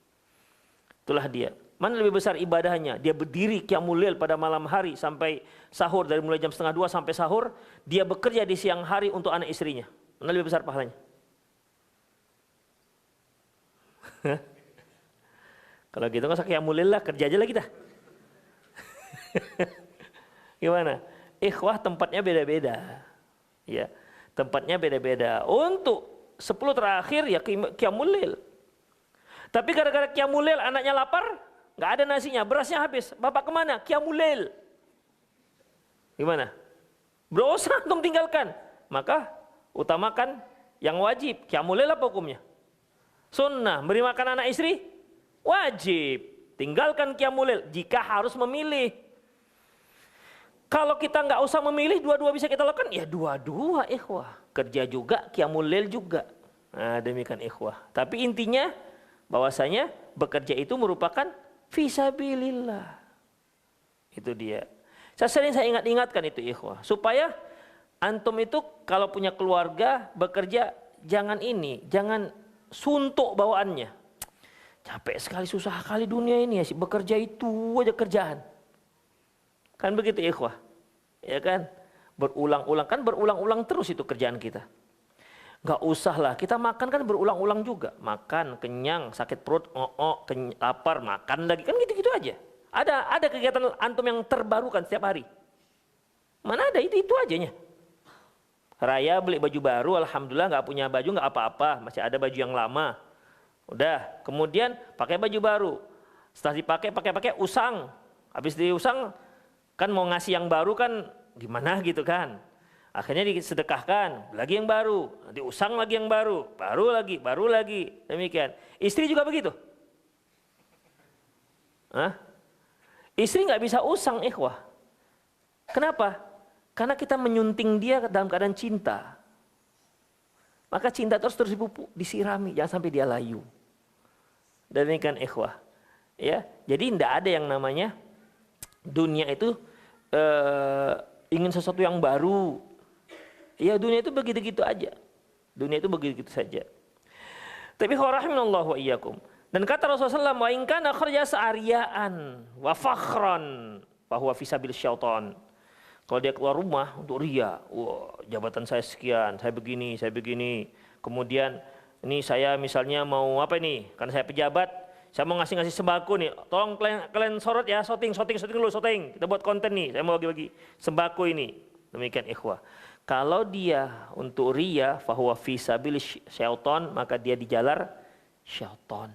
Itulah dia. Mana lebih besar ibadahnya? Dia berdiri qiyamul lail pada malam hari sampai sahur, dari mulai jam 1:30 sampai sahur. Dia bekerja di siang hari untuk anak istrinya. Mana lebih besar pahalanya? Kalau gitu nggak usah qiyamul lail lah, kerja aja lah kita. Gimana? Ikhwah, tempatnya beda-beda. Ya, tempatnya beda-beda. Untuk 10 terakhir ya qiyamul lail. Tapi gara-gara qiyamul lail anaknya lapar, nggak ada nasinya, berasnya habis. Bapak kemana? Qiyamul lail. Gimana? Berdosa antum tinggalkan. Maka utamakan yang wajib. Qiyamul lail apa hukumnya? Sunnah. Beri makan anak istri? Wajib. Tinggalkan qiyamul lail jika harus memilih. Kalau kita nggak usah memilih, dua-dua bisa kita lakukan, ya dua-dua ikhwah. Kerja juga, qiyamul lail juga. Nah, demikian ikhwah. Tapi intinya bahwasanya bekerja itu merupakan fisabilillah. Itu dia. Saya ingatkan itu ikhwah. Supaya antum itu kalau punya keluarga bekerja jangan suntuk bawaannya. Capek sekali, susah kali dunia ini ya, bekerja itu aja kerjaan. Kan begitu ikhwah. Ya kan? Berulang-ulang terus itu kerjaan kita. Gak usah lah, kita makan kan berulang-ulang juga. Makan, kenyang, sakit perut, lapar, makan lagi. Kan gitu-gitu aja. Ada kegiatan antum yang terbarukan setiap hari. Mana ada, itu ajanya. Raya beli baju baru, alhamdulillah nggak punya baju nggak apa-apa. Masih ada baju yang lama. Udah, kemudian pakai baju baru. Setelah pakai usang. Habis diusang, kan mau ngasih yang baru kan gimana gitu kan. Akhirnya disedekahkan, lagi yang baru, diusang lagi yang baru lagi, demikian. Istri juga begitu. Hah? Istri nggak bisa usang ikhwah. Kenapa? Karena kita menyunting dia dalam keadaan cinta. Maka cinta terus dipupuk, disirami, jangan sampai dia layu. Demikian ikhwah. Ya, jadi tidak ada yang namanya dunia itu ingin sesuatu yang baru. Ya dunia itu begitu-gitu aja. Dunia itu begitu-gitu saja. Tapi rahimanallahu wa iyyakum. Dan kata Rasulullah SAW, wa in kana kharja sa'riyaan wa fakhran fa huwa fi sabil syaitan. Kalau dia keluar rumah untuk riya, wah jabatan saya sekian, saya begini. Kemudian ini saya misalnya mau apa nih? Karena saya pejabat, saya mau ngasih sembako nih. Tolong kalian sorot ya, syuting dulu. Kita buat konten nih, saya mau bagi-bagi sembako ini. Demikian ikhwah. Kalau dia untuk riya, fahuwa fi sabil syaitan, maka dia dijalar syaitan.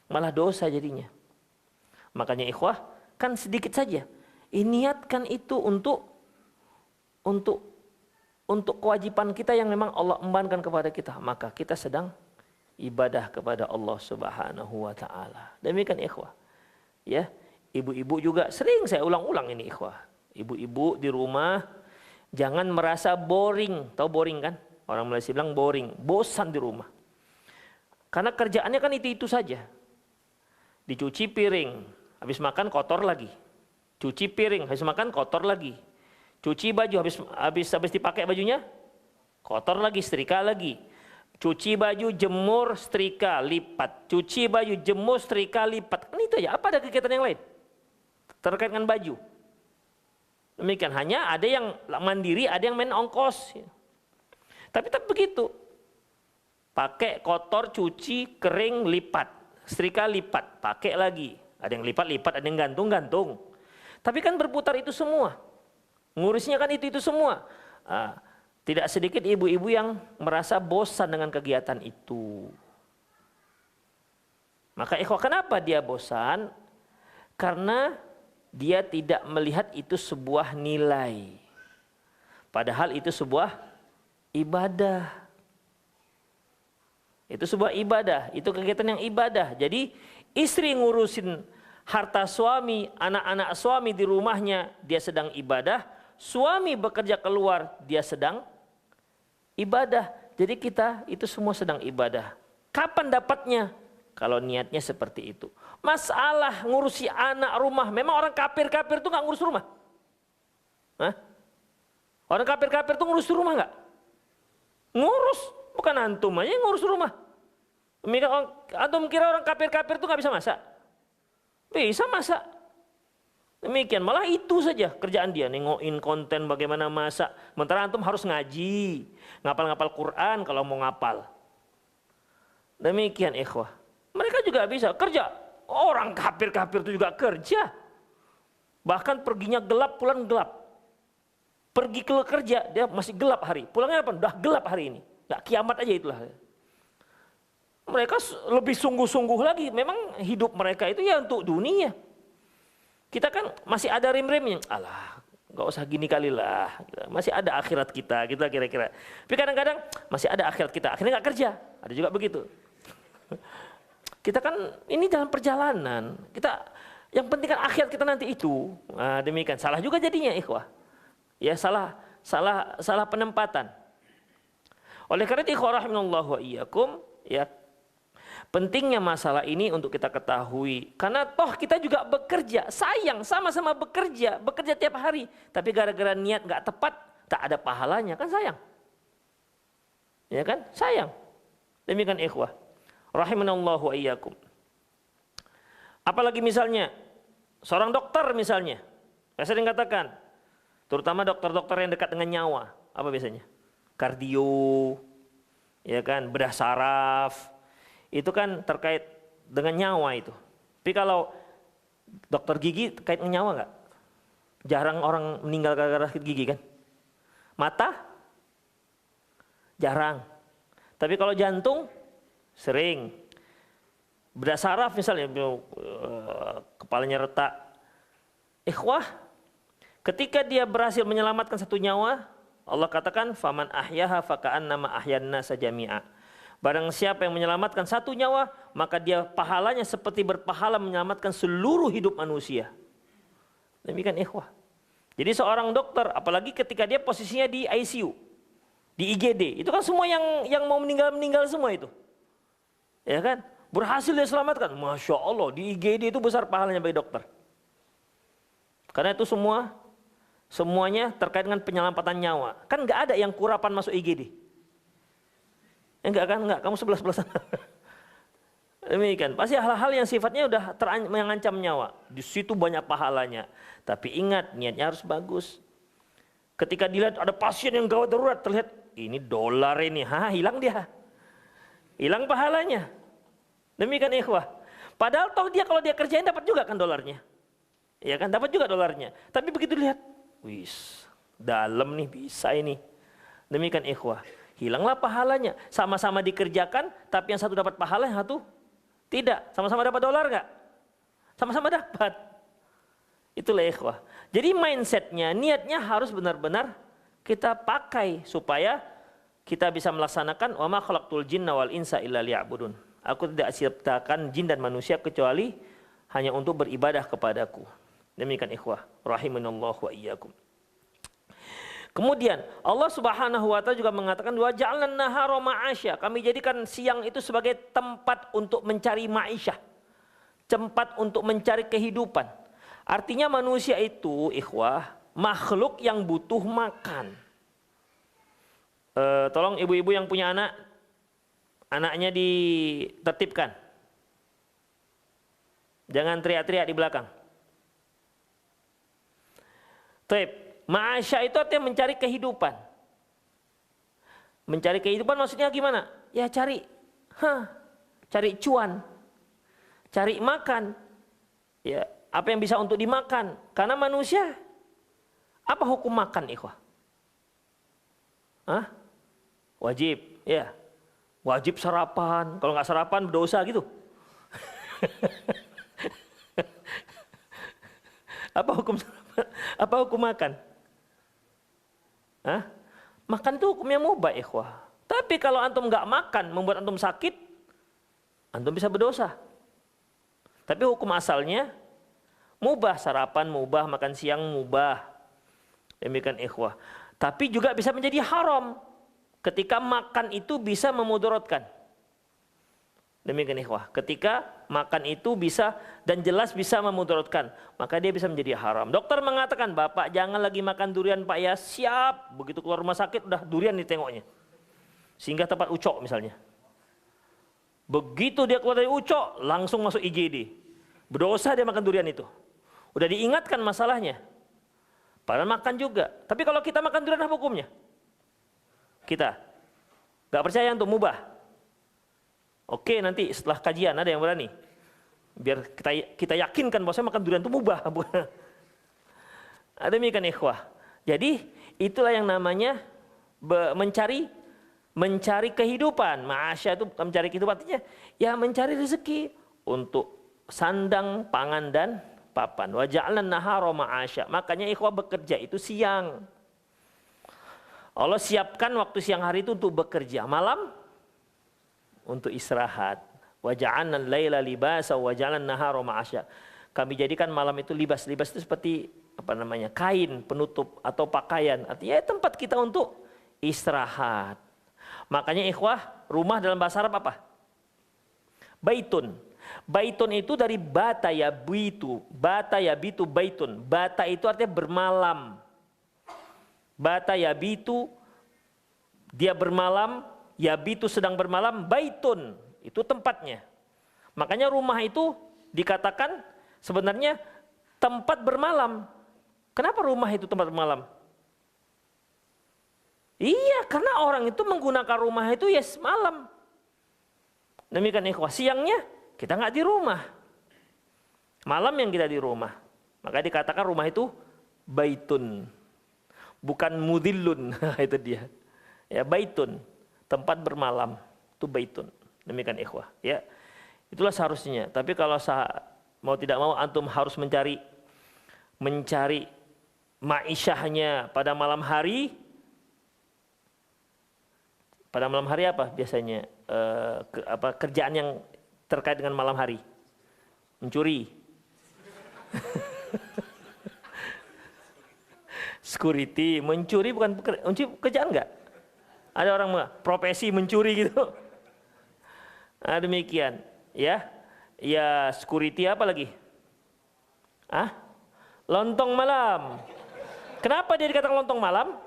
Malah dosa jadinya. Makanya ikhwah, kan sedikit saja. Niatkan itu untuk kewajiban kita yang memang Allah embankan kepada kita. Maka kita sedang ibadah kepada Allah Subhanahu wa taala. Demikian ikhwah. Ya, ibu-ibu juga sering saya ulang-ulang ini ikhwah. Ibu-ibu di rumah jangan merasa boring. Tahu boring kan? Orang Malaysia bilang boring, bosan di rumah. Karena kerjaannya kan itu saja. dicuci piring, habis makan kotor lagi. Cuci piring, habis makan kotor lagi. Cuci baju, habis dipakai bajunya kotor lagi, setrika lagi. Cuci baju, jemur, setrika, lipat. Cuci baju, jemur, setrika, lipat. Kan itu aja. Apa ada kegiatan yang lain terkait dengan baju? Demikian, hanya ada yang mandiri, ada yang main ongkos. Tapi begitu. Pakai kotor, cuci, kering, lipat. Setrika, lipat. Pakai lagi. Ada yang lipat-lipat, ada yang gantung-gantung. Tapi kan berputar itu semua. Ngurusnya kan itu semua. Tidak sedikit ibu-ibu yang merasa bosan dengan kegiatan itu. Maka ikhwah, kenapa dia bosan? Karena dia tidak melihat itu sebuah nilai. Padahal itu sebuah ibadah. Itu sebuah ibadah, itu kegiatan yang ibadah. Jadi istri ngurusin harta suami, anak-anak suami di rumahnya, dia sedang ibadah. Suami bekerja keluar, dia sedang ibadah. Jadi kita itu semua sedang ibadah. Kapan dapatnya? Kalau niatnya seperti itu. Masalah ngurusi anak rumah, memang orang kafir-kafir itu nggak ngurus rumah? Hah? Orang kafir-kafir itu ngurus rumah nggak? Ngurus, bukan antum aja yang ngurus rumah. Antum kira orang kafir-kafir itu nggak bisa masak? Bisa masak. Demikian, malah itu saja kerjaan dia, nengokin konten bagaimana masak. Sementara antum harus ngaji, ngapal-ngapal Quran kalau mau ngapal. Demikian ikhwah. Mereka juga bisa kerja. Orang kafir-kafir itu juga kerja. Bahkan perginya gelap, pulang gelap. Pergi ke kerja, dia masih gelap hari. Pulangnya apa? Udah gelap hari ini. Nggak, kiamat aja itulah. Mereka lebih sungguh-sungguh lagi. Memang hidup mereka itu ya untuk dunia. Kita kan masih ada rim-rimnya. Alah, nggak usah gini kali lah. Masih ada akhirat kita kira-kira. Tapi kadang-kadang masih ada akhirat kita. Akhirnya nggak kerja. Ada juga begitu. Kita kan ini dalam perjalanan. Yang penting kan akhirat kita nanti itu. Nah, demikian. Salah juga jadinya ikhwah. Ya salah penempatan. Oleh karena itu ikhwah rahimanallahu wa iyyakum, ya. Pentingnya masalah ini untuk kita ketahui. Karena toh kita juga bekerja, sayang sama-sama bekerja tiap hari. Tapi gara-gara niat nggak tepat, tak ada pahalanya, kan sayang. Ya kan? Sayang. Demikian ikhwah. Rahimanallahu wa iyyakum. Apalagi misalnya seorang dokter misalnya. Saya sering katakan, terutama dokter-dokter yang dekat dengan nyawa, apa biasanya? Kardio, ya kan, bedah saraf. Itu kan terkait dengan nyawa itu. Tapi kalau dokter gigi terkait dengan nyawa nggak? Jarang orang meninggal gara-gara sakit gigi kan? Mata? Jarang. Tapi kalau jantung sering. Bedah saraf misalnya, kepalanya retak. Ikhwah, ketika dia berhasil menyelamatkan satu nyawa, Allah katakan, "Faman ahyaha faka'annama ahyan nasa jami'a." Barang siapa yang menyelamatkan satu nyawa, maka dia pahalanya seperti berpahala menyelamatkan seluruh hidup manusia. Demikian ikhwah. Jadi seorang dokter, apalagi ketika dia posisinya di ICU, di IGD, itu kan semua yang mau meninggal semua itu. Ya kan? Berhasil dia selamatkan. Masya Allah, di IGD itu besar pahalanya bagi dokter. Karena itu semuanya terkait dengan penyelamatan nyawa. Kan nggak ada yang kurapan masuk IGD. Enggak kan? Enggak, kamu sebelah sana. Demikian. Pasti hal-hal yang sifatnya udah mengancam nyawa. Di situ banyak pahalanya. Tapi ingat, niatnya harus bagus. Ketika dilihat ada pasien yang gawat darurat, terlihat ini dolar ini, hilang dia. Hilang pahalanya. Demikian ikhwah. Padahal toh dia kalau dia kerjain dapat juga kan dolarnya. Ya kan, dapat juga dolarnya. Tapi begitu lihat, wis, dalam nih bisa ini. Demikian ikhwah. Hilanglah pahalanya. Sama-sama dikerjakan, tapi yang satu dapat pahala, yang satu tidak. Sama-sama dapat dolar nggak? Sama-sama dapat. Itulah ikhwah. Jadi mindsetnya, niatnya harus benar-benar kita pakai supaya kita bisa melaksanakan wa ma khalaqtul jinna wal insa illa liya'budun. Aku tidak ciptakan jin dan manusia kecuali hanya untuk beribadah kepadaku. Demikian ikhwah, rahimanallahu wa iyyakum. Kemudian Allah Subhanahu wa taala juga mengatakan wa ja'alna nahara ma'asya. Kami jadikan siang itu sebagai tempat untuk mencari ma'isyah. tempat untuk mencari kehidupan. Artinya manusia itu, ikhwah, makhluk yang butuh makan. Tolong ibu-ibu yang punya anak, anaknya ditertibkan. Jangan teriak-teriak di belakang. Ma'asya itu artinya mencari kehidupan. Mencari kehidupan maksudnya gimana? Ya cari cuan, cari makan. Ya, apa yang bisa untuk dimakan? Karena manusia, apa hukum makan, ikhwah? Wajib, ya. Wajib sarapan. Kalau nggak sarapan berdosa gitu. Apa hukum sarapan? Apa hukum makan? Makan itu hukumnya mubah, ikhwah. Tapi kalau antum nggak makan membuat antum sakit, antum bisa berdosa. Tapi hukum asalnya mubah, sarapan mubah, makan siang mubah. Demikian, ikhwah. Tapi juga bisa menjadi haram ketika makan itu bisa memudaratkan. Demikian, ikhwah. Ketika makan itu bisa dan jelas bisa memudaratkan, maka dia bisa menjadi haram. Dokter mengatakan, "Bapak jangan lagi makan durian, Pak ya." Siap. Begitu keluar rumah sakit udah durian ditengoknya. Sehingga tempat ucok misalnya. Begitu dia keluar dari ucok, langsung masuk IGD. Berdosa dia makan durian itu. Udah diingatkan masalahnya. Padahal makan juga. Tapi kalau kita makan durian apa hukumnya? Kita nggak percaya untuk mubah. Oke, nanti setelah kajian ada yang berani. Biar kita yakinkan bahwa saya makan durian itu mubah. Demikian, ikhwah. Jadi itulah yang namanya mencari kehidupan. Ma'asya itu mencari kehidupan, artinya ya mencari rezeki untuk sandang, pangan dan papan. Wa ja'alna nahara ma'asya. Makanya, ikhwah, bekerja itu siang. Allah siapkan waktu siang hari itu untuk bekerja, malam untuk istirahat. Wa ja'alna al-laila libasa wa ja'alna an-nahara ma'asya. Kami jadikan malam itu libas. Libas itu seperti kain penutup atau pakaian. Artinya tempat kita untuk istirahat. Makanya, ikhwah, rumah dalam bahasa Arab apa? Baitun. Baitun itu dari bata ya bitu. Bata ya bitu baitun. Bata itu artinya bermalam. Bata ya bitu, dia bermalam. Ya bitu sedang bermalam. Baitun, itu tempatnya. Makanya rumah itu dikatakan sebenarnya tempat bermalam. Kenapa rumah itu tempat bermalam? Iya, karena orang itu menggunakan rumah itu ya malam. Demikian, ikhwah. Siangnya kita nggak di rumah. Malam yang kita di rumah. Maka dikatakan rumah itu baitun. Bukan mudillun. Itu dia. Ya, baitun. Tempat bermalam. Itu baitun. Demikian, ikhwah. Ya, itulah seharusnya. Tapi kalau mau tidak mau antum harus mencari ma'isyahnya pada malam hari. Pada malam hari apa biasanya? Kerjaan yang terkait dengan malam hari? Mencuri. Security, mencuri bukan pekerjaan enggak? Ada orang profesi mencuri gitu. Nah, demikian, ya. Ya, security apa lagi? Lontong malam. Kenapa dia dikatakan lontong malam?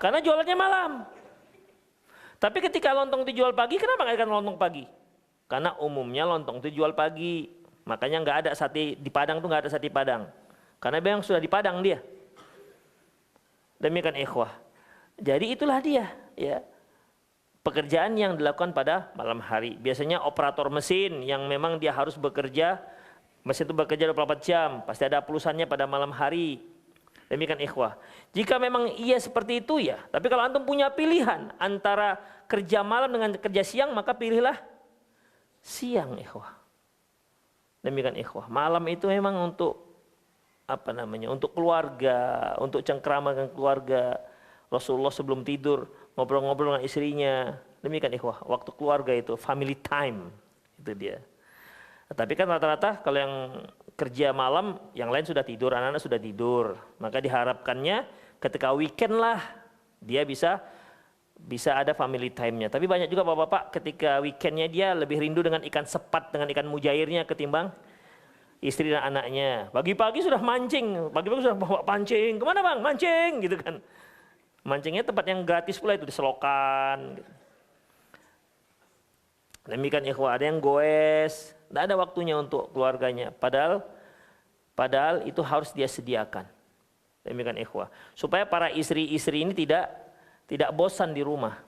Karena jualannya malam. Tapi ketika lontong dijual pagi, kenapa nggak dikatakan lontong pagi? Karena umumnya lontong itu jual pagi. Makanya nggak ada sate di Padang tuh, nggak ada sate Padang. Karena memang sudah di Padang dia. Demikian, ikhwah. Jadi itulah dia, ya. Pekerjaan yang dilakukan pada malam hari. Biasanya operator mesin yang memang dia harus bekerja, mesin itu bekerja 24 jam, pasti ada pulusannya pada malam hari. Demikian, ikhwah. Jika memang iya seperti itu ya, tapi kalau antum punya pilihan antara kerja malam dengan kerja siang, maka pilihlah siang, ikhwah. Demikian, ikhwah. Malam itu memang untuk untuk keluarga, untuk cengkrama dengan keluarga. Rasulullah sebelum tidur ngobrol-ngobrol dengan istrinya. Demikian, ikhwah. Waktu keluarga itu family time, itu dia. Tapi kan rata-rata kalau yang kerja malam, yang lain sudah tidur, anak-anak sudah tidur. Maka diharapkannya ketika weekend lah dia bisa bisa ada family time-nya. Tapi banyak juga bapak-bapak ketika weekendnya dia lebih rindu dengan ikan sepat, dengan ikan mujairnya ketimbang istri dan anaknya. Pagi-pagi sudah mancing, pagi-pagi sudah bawa pancing. Kemana bang? Mancing gitu kan. Mancingnya tempat yang gratis pula itu, di selokan. Gitu. Demikian ikhwah, ada yang goes, tidak ada waktunya untuk keluarganya. Padahal itu harus dia sediakan. Demikian ikhwah. Supaya para istri-istri ini tidak bosan di rumah.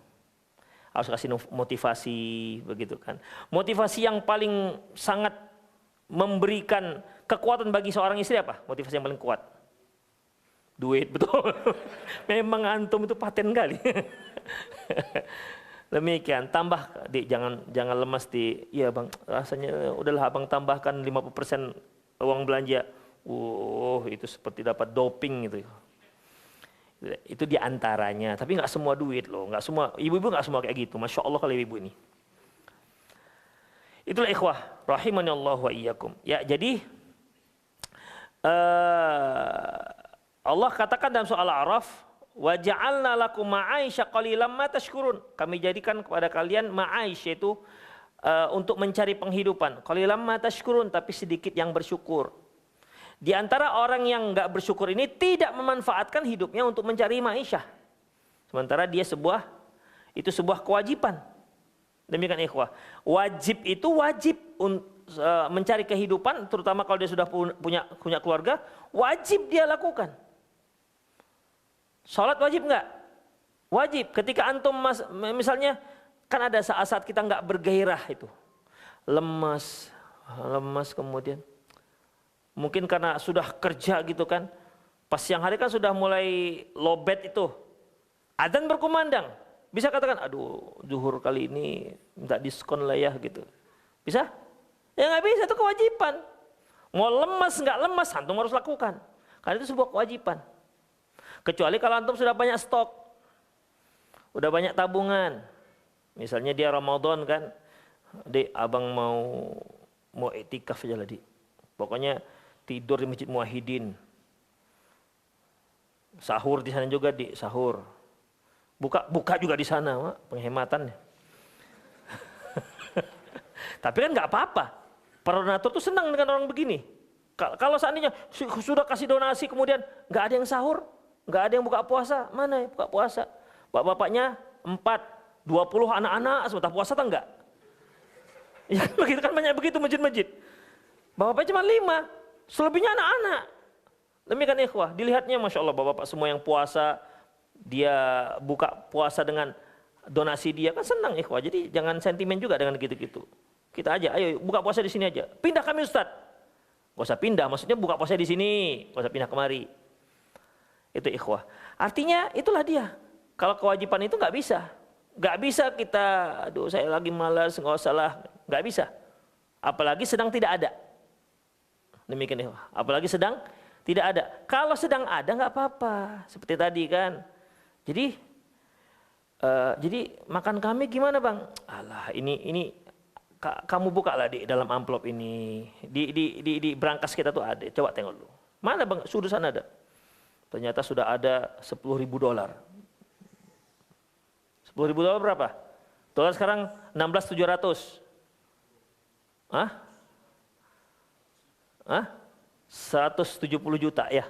Harus kasih motivasi begitu kan. Motivasi yang paling sangat memberikan kekuatan bagi seorang istri apa? Motivasi yang paling kuat. Duit, betul. Memang antum itu paten kali. Demikian, tambah Dik, jangan lemas di, iya bang, rasanya udahlah abang tambahkan 50% uang belanja. Itu seperti dapat doping gitu. Itu diantaranya, tapi nggak semua duit loh, nggak semua ibu-ibu nggak semua kayak gitu. Masya Allah kalau ibu ini. Itulah ikhwah, rahimani Allah wa iyyakum. Ya, jadi Allah katakan dalam surah Al-A'raf, wa ja'alna lakum ma'aisha qalilan ma tashkurun. Kami jadikan kepada kalian ma'aish, yaitu untuk mencari penghidupan. Qalilan ma tashkurun, tapi sedikit yang bersyukur. Di antara orang yang enggak bersyukur ini tidak memanfaatkan hidupnya untuk mencari ma'isyah. Sementara dia sebuah kewajiban. Demikian ikhwah. Wajib itu wajib mencari kehidupan, terutama kalau dia sudah punya keluarga, wajib dia lakukan. Salat wajib enggak? Wajib. Ketika antum misalnya kan ada saat-saat kita enggak bergairah itu. Lemas kemudian mungkin karena sudah kerja gitu kan. Pas siang hari kan sudah mulai lowbat itu. Adzan berkumandang. Bisa katakan, aduh zuhur kali ini minta diskon lah ya gitu. Bisa? Ya nggak bisa, itu kewajiban. Mau lemas nggak lemas, antum harus lakukan. Karena itu sebuah kewajiban. Kecuali kalau antum sudah banyak stok, udah banyak tabungan. Misalnya dia Ramadan kan, Dik, abang mau iktikaf aja lah Dik. Pokoknya tidur di Masjid Muwahhidin. Sahur di sana juga Dik, sahur. Buka juga di sana, Mak, penghematan. Tapi kan nggak apa-apa. Para donatur tuh senang dengan orang begini. Kalau seandainya sudah kasih donasi kemudian nggak ada yang sahur, nggak ada yang buka puasa, mana ya buka puasa? Bapak-bapaknya 4, 20 anak-anak sebentar puasa atau enggak? Ya begitu kan, banyak begitu masjid-masjid. Bapak-bapaknya cuma 5, selebihnya anak-anak. Demikian ikhwah, dilihatnya Masya Allah bapak-bapak semua yang puasa, dia buka puasa dengan donasi dia, kan senang ikhwah. Jadi jangan sentimen juga dengan gitu-gitu. Kita aja, ayo buka puasa di sini aja. Pindah kami Ustaz. Gak usah pindah, maksudnya buka puasa di sini, gak usah pindah kemari. Itu ikhwah. Artinya itulah dia. Kalau kewajiban itu nggak bisa kita, aduh saya lagi malas, nggak usah lah, nggak bisa. Apalagi sedang tidak ada. Demikian ikhwah. Apalagi sedang tidak ada. Kalau sedang ada nggak apa-apa. Seperti tadi kan. Jadi makan kami gimana bang? Alah ini kamu buka lah di dalam amplop ini. Di brankas kita tuh ada. Coba tengok dulu. Mana bang? Sudah sana ada. Ternyata sudah ada $10.000. $10.000 berapa? Dolar sekarang 16.700. Hah? 170 juta ya.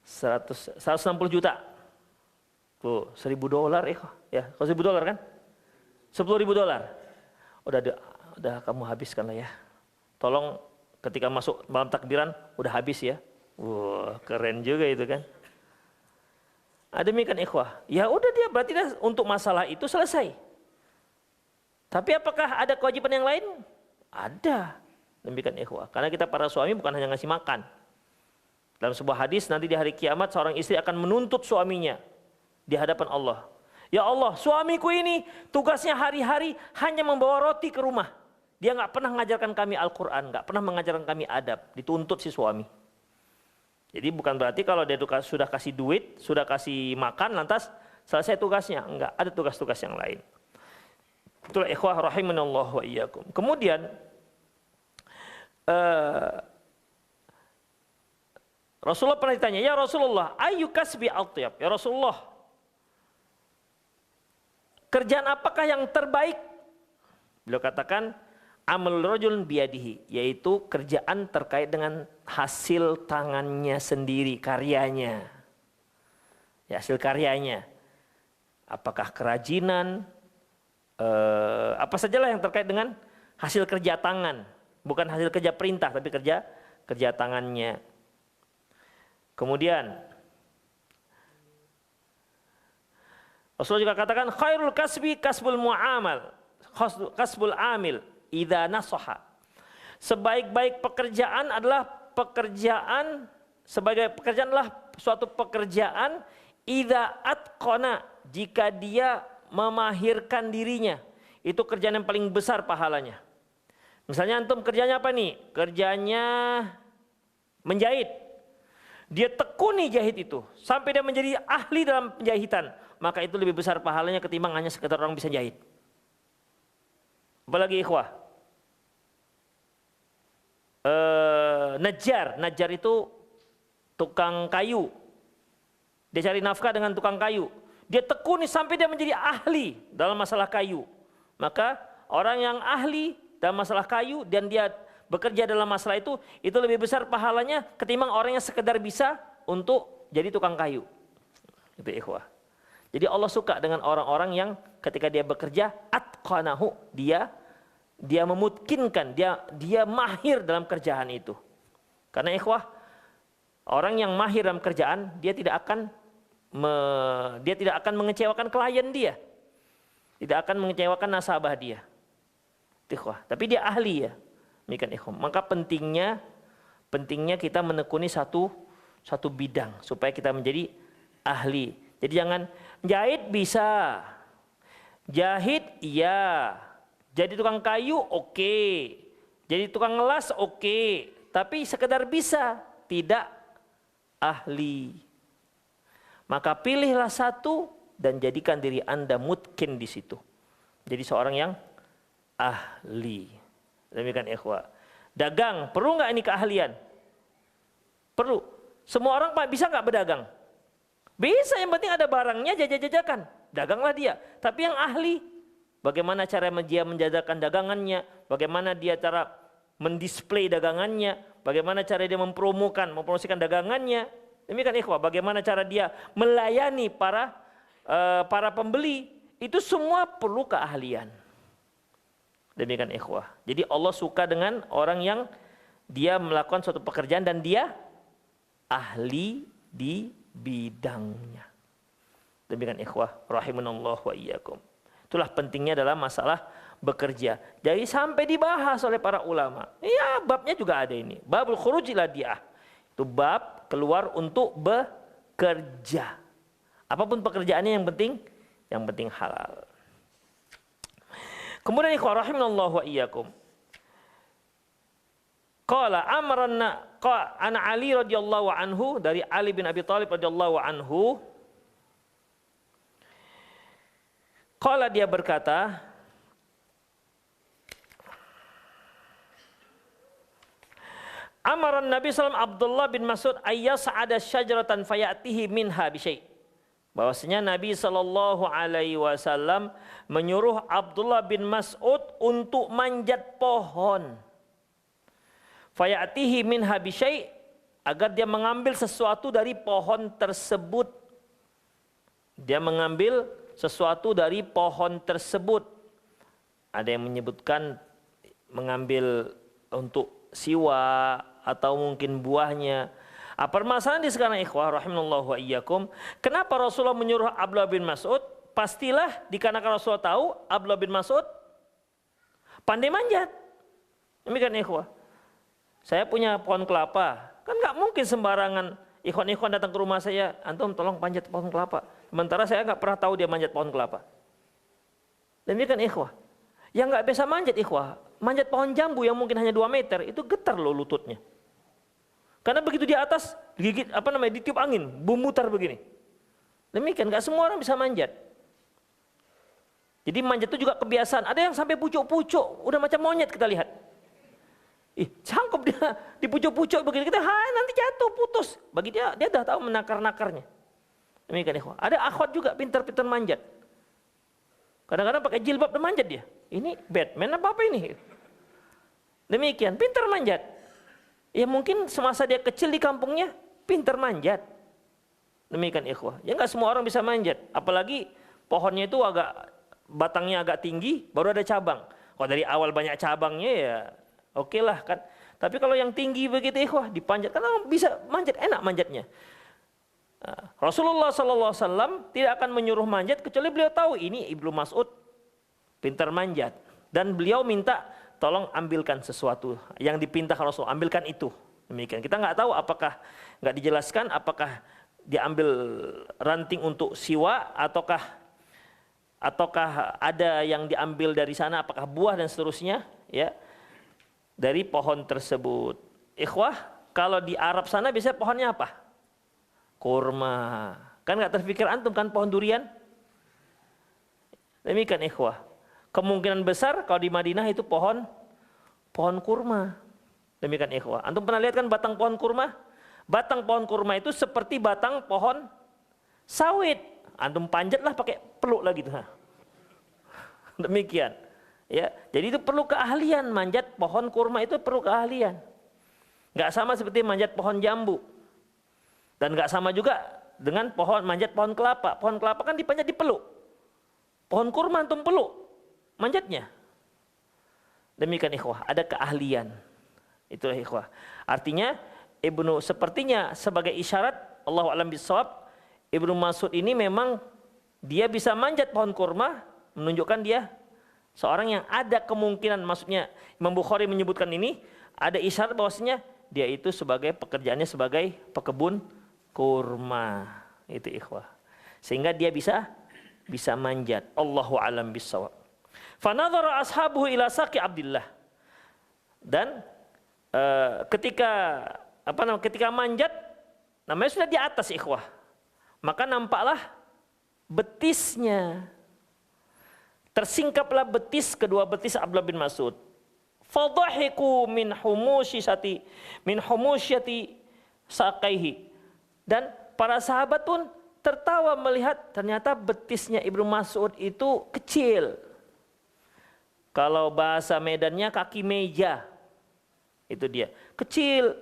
160 juta. Tuh, $1.000 ya. Kalau $1.000 kan? $10.000. Udah kamu habiskan lah ya. Tolong ketika masuk malam takbiran udah habis ya. Wah, keren juga itu kan. Demikian ikhwah. Ya udah, dia berarti untuk masalah itu selesai. Tapi apakah ada kewajiban yang lain? Ada. Demikian ikhwah. Karena kita para suami bukan hanya ngasih makan. Dalam sebuah hadis nanti di hari kiamat seorang istri akan menuntut suaminya di hadapan Allah. Ya Allah, suamiku ini tugasnya hari-hari hanya membawa roti ke rumah. Dia nggak pernah mengajarkan kami Al-Quran, nggak pernah mengajarkan kami adab. Dituntut si suami. Jadi bukan berarti kalau dia sudah kasih duit, sudah kasih makan, lantas selesai tugasnya. Enggak, ada tugas-tugas yang lain. Itulah ikhwah rahimanallah wa iyyakum. Kemudian Rasulullah pernah ditanya, ya Rasulullah, ayu kasbi atyab? Ya Rasulullah, Kerjaan apakah yang terbaik? Beliau katakan, amal rajul biyadihi, yaitu kerjaan terkait dengan hasil tangannya sendiri, karyanya. Ya, hasil karyanya. Apakah kerajinan, apa sajalah yang terkait dengan hasil kerja tangan, bukan hasil kerja perintah, tapi kerja tangannya. Kemudian Rasulullah juga katakan, khairul kasbi kasbul mu'amal, kasbul amil, idza nasaha. Sebaik-baik pekerjaan adalah pekerjaan, sebagai pekerjaan adalah suatu pekerjaan idza atqana, jika dia memahirkan dirinya. Itu kerjaan yang paling besar pahalanya. Misalnya antum kerjanya apa nih? Kerjanya menjahit. Dia tekuni jahit itu sampai dia menjadi ahli dalam penjahitan, maka itu lebih besar pahalanya ketimbang hanya sekedar orang bisa jahit. Apalagi ikhwah, Najjar itu tukang kayu. Dia cari nafkah dengan tukang kayu. Dia tekuni sampai dia menjadi ahli dalam masalah kayu. Maka orang yang ahli dalam masalah kayu dan dia bekerja dalam masalah itu lebih besar pahalanya ketimbang orang yang sekedar bisa untuk jadi tukang kayu. Itu ikhwah. Jadi Allah suka dengan orang-orang yang ketika dia bekerja atqanahu, dia memutkinkan, dia mahir dalam kerjaan itu. Karena ikhwah, orang yang mahir dalam kerjaan, dia tidak akan mengecewakan klien dia. Tidak akan mengecewakan nasabah dia. Ikhwah, tapi dia ahli ya. Demikian ikhwah. Maka pentingnya kita menekuni satu bidang supaya kita menjadi ahli. Jadi jangan jahit bisa. Jahit iya. Jadi tukang kayu oke. Jadi tukang ngelas oke. Tapi sekedar bisa, tidak ahli. Maka pilihlah satu dan jadikan diri Anda mutkin di situ. Jadi seorang yang ahli. Demikian ikhwah. Dagang, perlu nggak ini keahlian? Perlu. Semua orang Pak bisa nggak berdagang? Bisa, yang penting ada barangnya, jajakan. Daganglah dia. Tapi yang ahli, bagaimana cara dia menjajakan dagangannya, bagaimana dia cara mendisplay dagangannya, bagaimana cara dia mempromosikan dagangannya. Demikian ikhwah, bagaimana cara dia melayani para pembeli, itu semua perlu keahlian. Demikian ikhwah. Jadi Allah suka dengan orang yang dia melakukan suatu pekerjaan dan dia ahli di bidangnya. Demikian ikhwah, rahimanallah wa iyyakum. Itulah pentingnya dalam masalah bekerja. Jadi sampai dibahas oleh para ulama. Ya, babnya juga ada ini. Babul khuruj ila diah. Itu bab keluar untuk bekerja. Apapun pekerjaannya yang penting halal. Kemudian ikhwah rahimanallahu wa iyyakum. Qala amranna ana Ali radhiyallahu anhu, dari Ali bin Abi Thalib radhiyallahu anhu. Qala, dia berkata, amaran Nabi sallallahu Abdullah bin Mas'ud ayyas'ada syajaratan fayatihi minha bisyai'. Bahwasanya Nabi sallallahu alaihi wasallam menyuruh Abdullah bin Mas'ud untuk manjat pohon. Fayatihi minha bisyai', agar dia mengambil sesuatu dari pohon tersebut. Dia mengambil sesuatu dari pohon tersebut. Ada yang menyebutkan mengambil untuk siwa atau mungkin buahnya. Permasalahan di sekarang ikhwah rahimanallahu wa iyyakum, kenapa Rasulullah menyuruh Abdullah bin Mas'ud? Pastilah dikarenakan Rasulullah tahu Abdullah bin Mas'ud pandai manjat. Demikian ikhwah. Saya punya pohon kelapa, kan nggak mungkin sembarangan ikhwan-ikhwan datang ke rumah saya, antum tolong panjat pohon kelapa. Sementara saya nggak pernah tahu dia manjat pohon kelapa. Demikian ikhwah. Yang nggak bisa manjat ikhwah, manjat pohon jambu yang mungkin hanya 2 meter, itu getar loh lututnya. Karena begitu di atas, digigit ditiup angin, memutar begini. Demikian, nggak semua orang bisa manjat. Jadi manjat itu juga kebiasaan. Ada yang sampai pucuk-pucuk, udah macam monyet kita lihat. Sanggup dia di pucuk-pucuk begini, kita nanti jatuh, putus. Bagi dia dah tahu menakar-nakarnya. Demikian ikhwah. Ada akhwat juga pintar-pintar manjat. Kadang-kadang pakai jilbab dan manjat dia. Ini Batman apa ini? Demikian, pintar manjat. Ya mungkin semasa dia kecil di kampungnya, pintar manjat. Demikian ikhwah. Ya nggak semua orang bisa manjat. Apalagi pohonnya itu batangnya agak tinggi, baru ada cabang. Kalau dari awal banyak cabangnya ya oke lah kan. Tapi kalau yang tinggi begitu ikhwah, dipanjat. Karena bisa manjat, enak manjatnya. Rasulullah SAW tidak akan menyuruh manjat kecuali beliau tahu ini Ibnu Mas'ud pintar manjat, dan beliau minta tolong ambilkan sesuatu yang dipintakan Rasul, ambilkan itu. Demikian. Kita nggak tahu apakah nggak dijelaskan apakah diambil ranting untuk siwa ataukah ada yang diambil dari sana, apakah buah dan seterusnya ya dari pohon tersebut. Ikhwah, kalau di Arab sana biasanya pohonnya apa? Kurma. Kan nggak terpikir antum kan pohon durian? Demikian ikhwah. Kemungkinan besar kalau di Madinah itu pohon kurma. Demikian ikhwah. Antum pernah lihat kan batang pohon kurma? Batang pohon kurma itu seperti batang pohon sawit. Antum panjatlah pakai peluk lagi tuh. Demikian. Ya, jadi itu perlu keahlian, manjat pohon kurma itu perlu keahlian. Nggak sama seperti manjat pohon jambu. Dan nggak sama juga dengan manjat pohon kelapa. Pohon kelapa kan dipanjat dipeluk. Pohon kurma antum peluk manjatnya. Demikian ikhwah, ada keahlian. Itulah ikhwah. Artinya sepertinya sebagai isyarat, Allahu a'lam bishawab, Ibnu Mas'ud ini memang dia bisa manjat pohon kurma, menunjukkan dia seorang yang ada kemungkinan, maksudnya Imam Bukhari menyebutkan ini, ada isyarat bahwasanya dia itu pekerjaannya sebagai pekebun kurma. Itu ikhwah. Sehingga dia bisa manjat. Allahu a'lam bishawab. Fanadhara ashabuhu ila saqi Abdillah. Dan ketika manjat, namanya sudah di atas ikhwah, maka nampaklah betisnya, tersingkaplah kedua betis Abdullah bin Mas'ud. Fadhahiku min humusyati saqaihi. Dan para sahabat pun tertawa melihat ternyata betisnya Ibnu Mas'ud itu kecil. Kalau bahasa Medannya kaki meja. Itu dia. Kecil.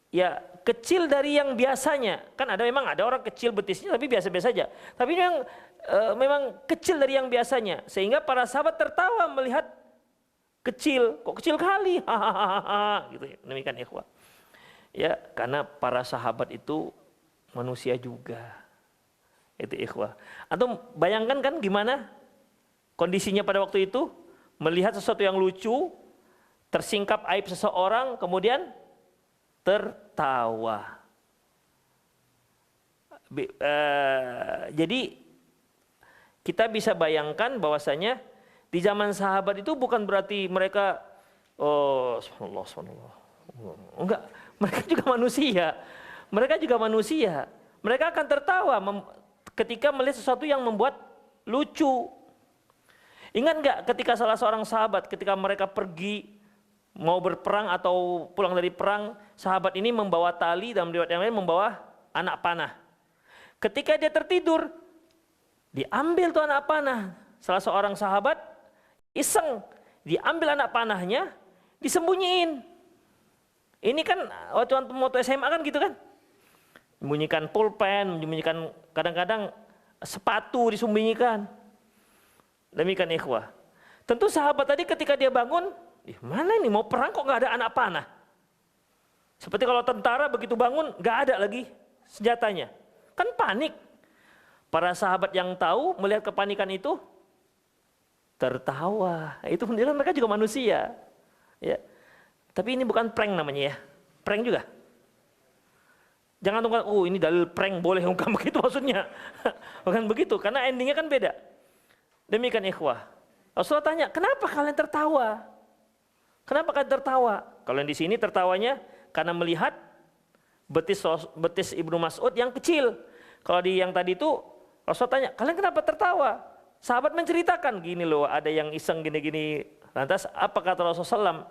Ya, kecil dari yang biasanya. Kan memang ada orang kecil betisnya tapi biasa-biasa saja. Tapi yang memang kecil dari yang biasanya. Sehingga para sahabat tertawa melihat kecil. Kok kecil kali? Hahaha gitu ya. Demikian ikhwah. Ya, karena para sahabat itu manusia juga. Itu ikhwah. Antum bayangkan kan gimana kondisinya pada waktu itu, melihat sesuatu yang lucu, tersingkap aib seseorang, kemudian tertawa. Jadi kita bisa bayangkan bahwasanya di zaman sahabat itu bukan berarti mereka subhanallah. Enggak, mereka juga manusia. Mereka akan tertawa ketika melihat sesuatu yang membuat lucu. Ingat nggak ketika salah seorang sahabat ketika mereka pergi mau berperang atau pulang dari perang, sahabat ini membawa tali, dan riwayat yang lain membawa anak panah. Ketika dia tertidur, diambil tuh anak panah. Salah seorang sahabat iseng diambil anak panahnya, disembunyiin. Ini kan waktu SMA kan gitu kan. Menyembunyikan pulpen, menyembunyikan kadang-kadang sepatu disembunyikan. Demikian ikhwah. Tentu sahabat tadi ketika dia bangun, mana ini mau perang kok nggak ada anak panah? Seperti kalau tentara begitu bangun nggak ada lagi senjatanya, kan panik. Para sahabat yang tahu melihat kepanikan itu tertawa. Itu menunjukkan mereka juga manusia. Ya. Tapi ini bukan prank namanya ya, prank juga. Jangan tunggu, ini dalil prank boleh, bukan begitu maksudnya. Bukan begitu, karena endingnya kan beda. Demikian ikhwah. Rasulullah tanya, kenapa kalian tertawa? Kenapa kalian tertawa? Kalau yang di sini tertawanya karena melihat betis Ibnu Mas'ud yang kecil. Kalau di yang tadi itu Rasulullah tanya, kalian kenapa tertawa? Sahabat menceritakan, gini loh, ada yang iseng gini-gini. Lantas apa kata Rasulullah SAW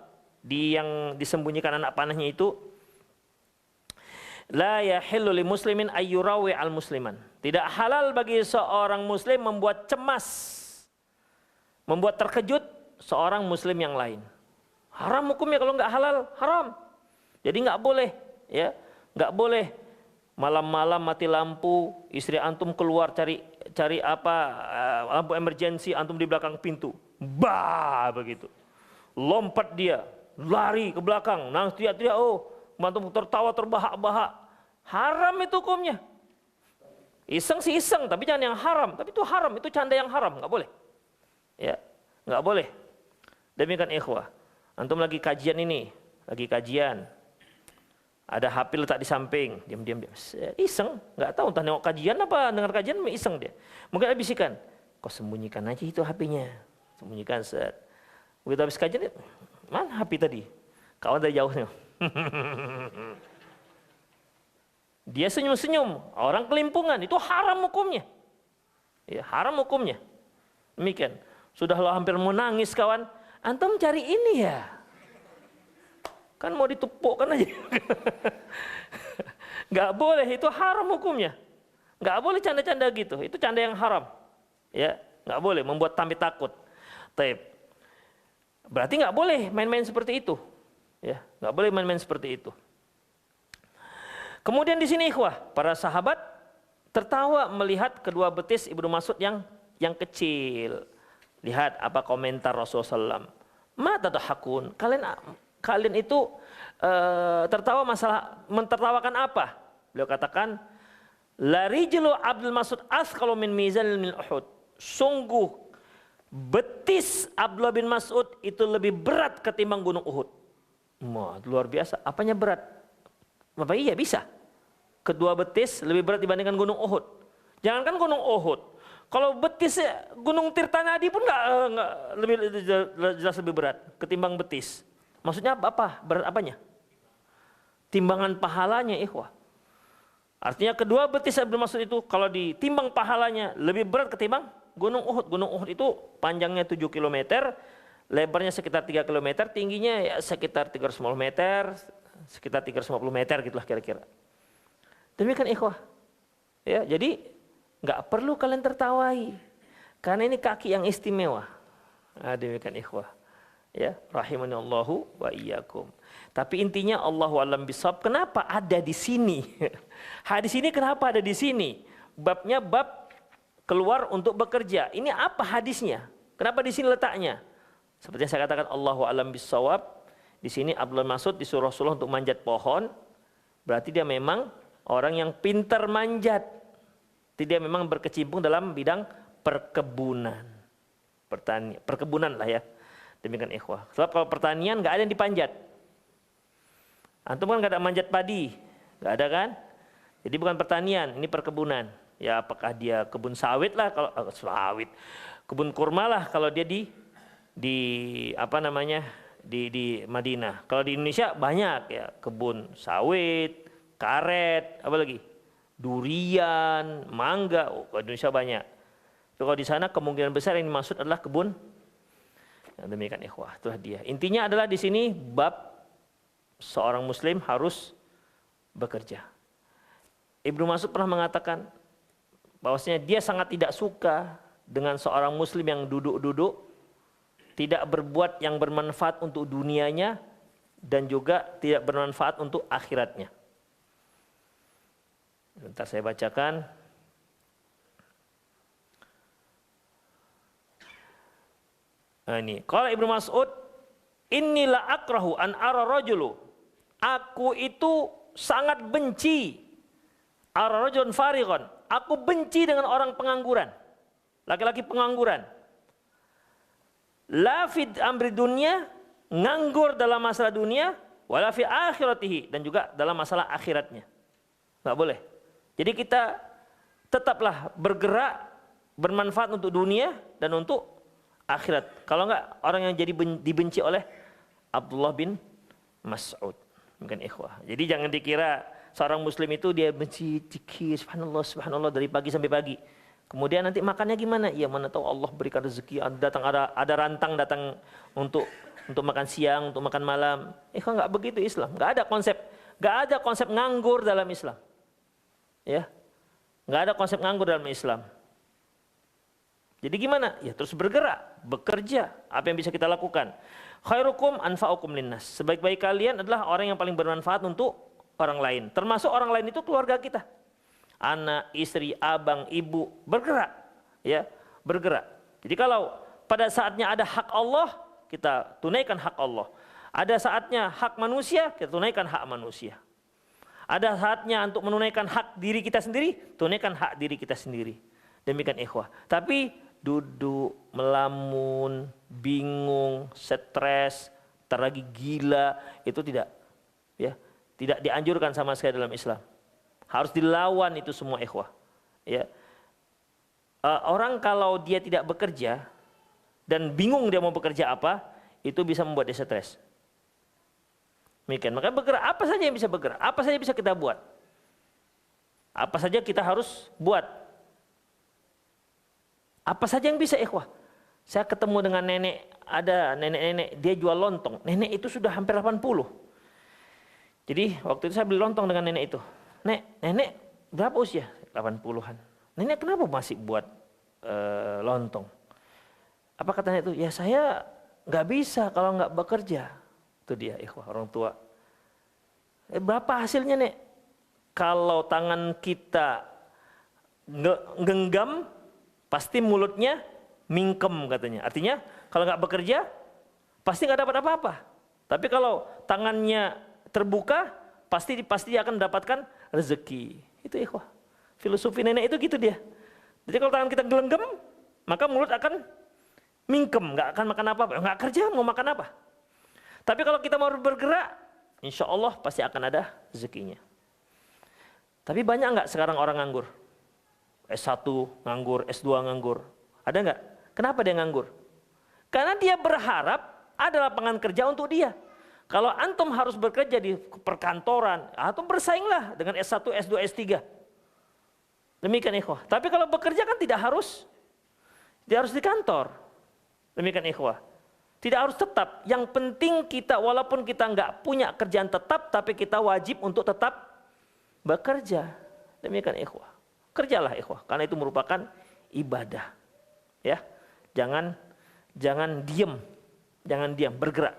yang disembunyikan anak panahnya itu? La yahillu li muslimin ayyurawi al musliman. Tidak halal bagi seorang muslim membuat cemas membuat terkejut seorang muslim yang lain. Haram hukumnya, kalau nggak halal, haram. Jadi nggak boleh, ya, nggak boleh malam-malam mati lampu, istri antum keluar cari apa, lampu emergency, antum di belakang pintu, begitu, lompat dia, lari ke belakang, nangis teriak-teriak, oh, antum tertawa terbahak-bahak, haram itu hukumnya. Iseng sih iseng, tapi jangan yang haram. Tapi itu haram, itu canda yang haram, nggak boleh. Ya, nggak boleh. Demikian ikhwah. Antum lagi kajian ini, lagi kajian. Ada HP letak di samping, diam-diam dia. Iseng, nggak tahu entah nengok kajian apa dengar kajian, iseng dia. Mungkin ada bisikan, kau sembunyikan aja itu HP-nya. Sembunyikan set. Begitu habis kajian, mana HP tadi? Kawan dari jauhnya. Dia senyum-senyum, orang kelimpungan, itu haram hukumnya. Ya, haram hukumnya. Demikian. Sudah lo hampir mau nangis kawan, antum cari ini ya. Kan mau ditepukkan aja. Nggak boleh, itu haram hukumnya. Nggak boleh canda-canda gitu, itu canda yang haram. Ya, nggak boleh membuat tampil takut. Taib. Berarti nggak boleh main-main seperti itu. Ya, nggak boleh main-main seperti itu. Kemudian di sini ikhwah, para sahabat tertawa melihat kedua betis Ibnu Mas'ud yang kecil. Lihat apa komentar Rasulullah SAW. Ma tadhakun? Kalian itu tertawa masalah, mentertawakan apa? Beliau katakan, la rijlu Abdul Mas'ud asqalu min mizan min Uhud. Sungguh betis Abdullah bin Mas'ud itu lebih berat ketimbang gunung Uhud. Wah, luar biasa. Apanya berat? Bapak iya bisa. Kedua betis lebih berat dibandingkan gunung Uhud. Jangankan gunung Uhud. Kalau betis gunung Tirtanadi pun nggak lebih jelas lebih berat ketimbang betis. Maksudnya apa? Berat apanya? Timbangan pahalanya, ikhwah. Artinya kedua betis Abdul Mas'ud itu kalau ditimbang pahalanya lebih berat ketimbang gunung Uhud. Gunung Uhud itu panjangnya 7 km, lebarnya sekitar 3 km, tingginya ya sekitar 350 meter, sekitar 350 meter gitulah kira-kira. Demikian ikhwah. Ya, jadi nggak perlu kalian tertawai. Karena ini kaki yang istimewa. Nah, demikian ikhwah. Ya, rahimanallahu wa iyyakum. Tapi intinya Allahu a'lam bishawab. Kenapa ada di sini? Hadis ini kenapa ada di sini? Babnya bab keluar untuk bekerja. Ini apa hadisnya? Kenapa di sini letaknya? Seperti yang saya katakan Allahu a'lam bishawab. Di sini Abdullah Mas'ud disuruh Rasulullah untuk manjat pohon. Berarti dia memang orang yang pintar manjat. Dia memang berkecimpung dalam bidang perkebunan. Perkebunan lah ya. Demikian ikhwah. Sebab kalau pertanian nggak ada yang dipanjat. Antum kan nggak ada manjat padi, nggak ada kan? Jadi bukan pertanian, ini perkebunan. Ya apakah dia kebun sawit lah kalau sawit, kebun kurma lah kalau dia di apa namanya di Madinah. Kalau di Indonesia banyak ya kebun sawit, karet, apa lagi? Durian, mangga. Oh, di Indonesia banyak. So, kalau di sana kemungkinan besar yang dimaksud adalah kebun. Yang demikian ikhwah, itulah dia. Intinya adalah di sini bab seorang muslim harus bekerja. Ibnu Mas'ud pernah mengatakan bahwasanya dia sangat tidak suka dengan seorang muslim yang duduk-duduk, tidak berbuat yang bermanfaat untuk dunianya dan juga tidak bermanfaat untuk akhiratnya. Sebentar saya bacakan. Nah ini, kalau Ibnu Mas'ud, inilah akrahu an ara rajulu. Aku itu sangat benci ara rajulun farighon. Aku benci dengan orang pengangguran. Laki-laki pengangguran. La fid amri dunia, nganggur dalam masalah dunia, wala fi akhiratihi, dan juga dalam masalah akhiratnya. Enggak boleh. Jadi kita tetaplah bergerak, bermanfaat untuk dunia dan untuk akhirat. Kalau enggak, orang yang jadi dibenci oleh Abdullah bin Mas'ud. Mungkin ikhwah. Jadi jangan dikira seorang muslim itu dia benci zikir, subhanallah dari pagi sampai pagi. Kemudian nanti makannya gimana? Ya mana tahu Allah berikan rezeki, ada rantang datang untuk makan siang, untuk makan malam. Ikhwah, enggak begitu Islam. Enggak ada konsep nganggur dalam Islam. Ya. Enggak ada konsep nganggur dalam Islam. Jadi gimana? Ya terus bergerak, bekerja. Apa yang bisa kita lakukan? Khairukum anfa'ukum linnas. Sebaik-baik kalian adalah orang yang paling bermanfaat untuk orang lain. Termasuk orang lain itu keluarga kita. Anak, istri, abang, ibu, bergerak. Ya, bergerak. Jadi kalau pada saatnya ada hak Allah, kita tunaikan hak Allah. Ada saatnya hak manusia, kita tunaikan hak manusia. Ada saatnya untuk menunaikan hak diri kita sendiri, tunaikan hak diri kita sendiri. Demikian ikhwah. Tapi duduk, melamun, bingung, stres, terlagi gila, itu tidak, ya, tidak dianjurkan sama sekali dalam Islam. Harus dilawan itu semua ikhwah. Ya. Orang kalau dia tidak bekerja dan bingung dia mau bekerja apa, itu bisa membuat dia stres. Demikian. Maka bergerak, apa saja yang bisa bergerak, apa saja bisa kita buat. Apa saja kita harus buat. Apa saja yang bisa ikhwah. Saya ketemu dengan nenek, ada nenek-nenek, dia jual lontong. Nenek itu sudah hampir 80. Jadi waktu itu saya beli lontong dengan nenek itu. Nenek berapa usia? 80-an. Nenek kenapa masih buat lontong? Apa katanya itu? Ya saya nggak bisa kalau nggak bekerja. Itu dia ikhwah, orang tua. Berapa hasilnya nek? Kalau tangan kita genggam, pasti mulutnya mingkem katanya. Artinya kalau nggak bekerja, pasti nggak dapat apa-apa. Tapi kalau tangannya terbuka, pasti akan mendapatkan rezeki. Itu ikhwah. Filosofi nenek itu gitu dia. Jadi kalau tangan kita gelenggam, maka mulut akan mingkem, nggak akan makan apa-apa. Nggak kerja, mau makan apa? Tapi kalau kita mau bergerak, insya Allah pasti akan ada rezekinya. Tapi banyak nggak sekarang orang nganggur? S1 nganggur, S2 nganggur. Ada nggak? Kenapa dia nganggur? Karena dia berharap ada lapangan kerja untuk dia. Kalau antum harus bekerja di perkantoran, antum bersainglah dengan S1, S2, S3. Demikian ikhwah. Tapi kalau bekerja kan tidak harus, dia harus di kantor. Demikian ikhwah. Tidak harus tetap. Yang penting kita, walaupun kita nggak punya kerjaan tetap, tapi kita wajib untuk tetap bekerja. Demikian ikhwah. Kerjalah ikhwah, karena itu merupakan ibadah. Ya, jangan diam, bergerak.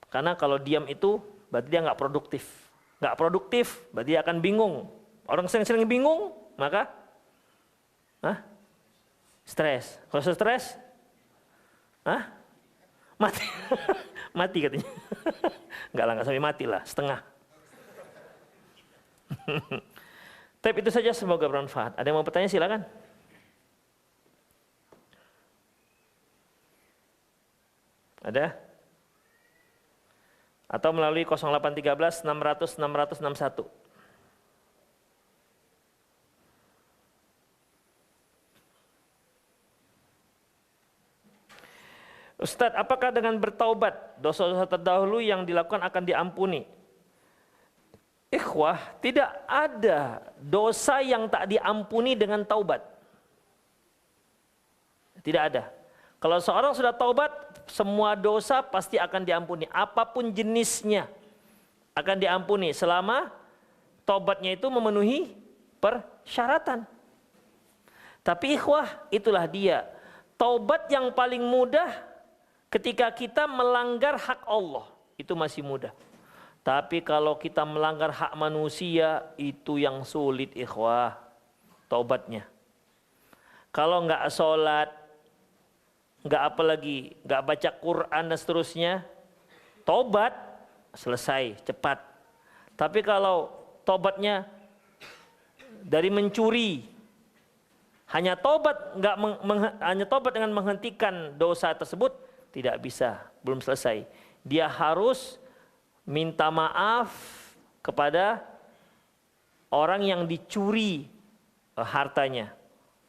Karena kalau diam itu berarti dia nggak produktif. Nggak produktif, berarti dia akan bingung. Orang sering bingung, maka stres. Kalau stres, mati. Mati katanya. Nggak sampai mati lah, setengah. Tapi itu saja, semoga bermanfaat. Ada yang mau bertanya silakan. Ada? Atau melalui 0813 600 661. Ustadz, apakah dengan bertaubat dosa-dosa terdahulu yang dilakukan akan diampuni? Ikhwah, tidak ada dosa yang tak diampuni dengan taubat. Tidak ada. Kalau seorang sudah taubat, semua dosa pasti akan diampuni. Apapun jenisnya akan diampuni selama taubatnya itu memenuhi persyaratan. Tapi ikhwah, itulah dia. Taubat yang paling mudah ketika kita melanggar hak Allah, itu masih mudah. Tapi kalau kita melanggar hak manusia, itu yang sulit ikhwah, taubatnya. Kalau nggak sholat, nggak apa lagi, nggak baca Quran dan seterusnya, taubat selesai cepat. Tapi kalau taubatnya dari mencuri, hanya taubat dengan menghentikan dosa tersebut, tidak bisa, belum selesai. Dia harus minta maaf kepada orang yang dicuri hartanya.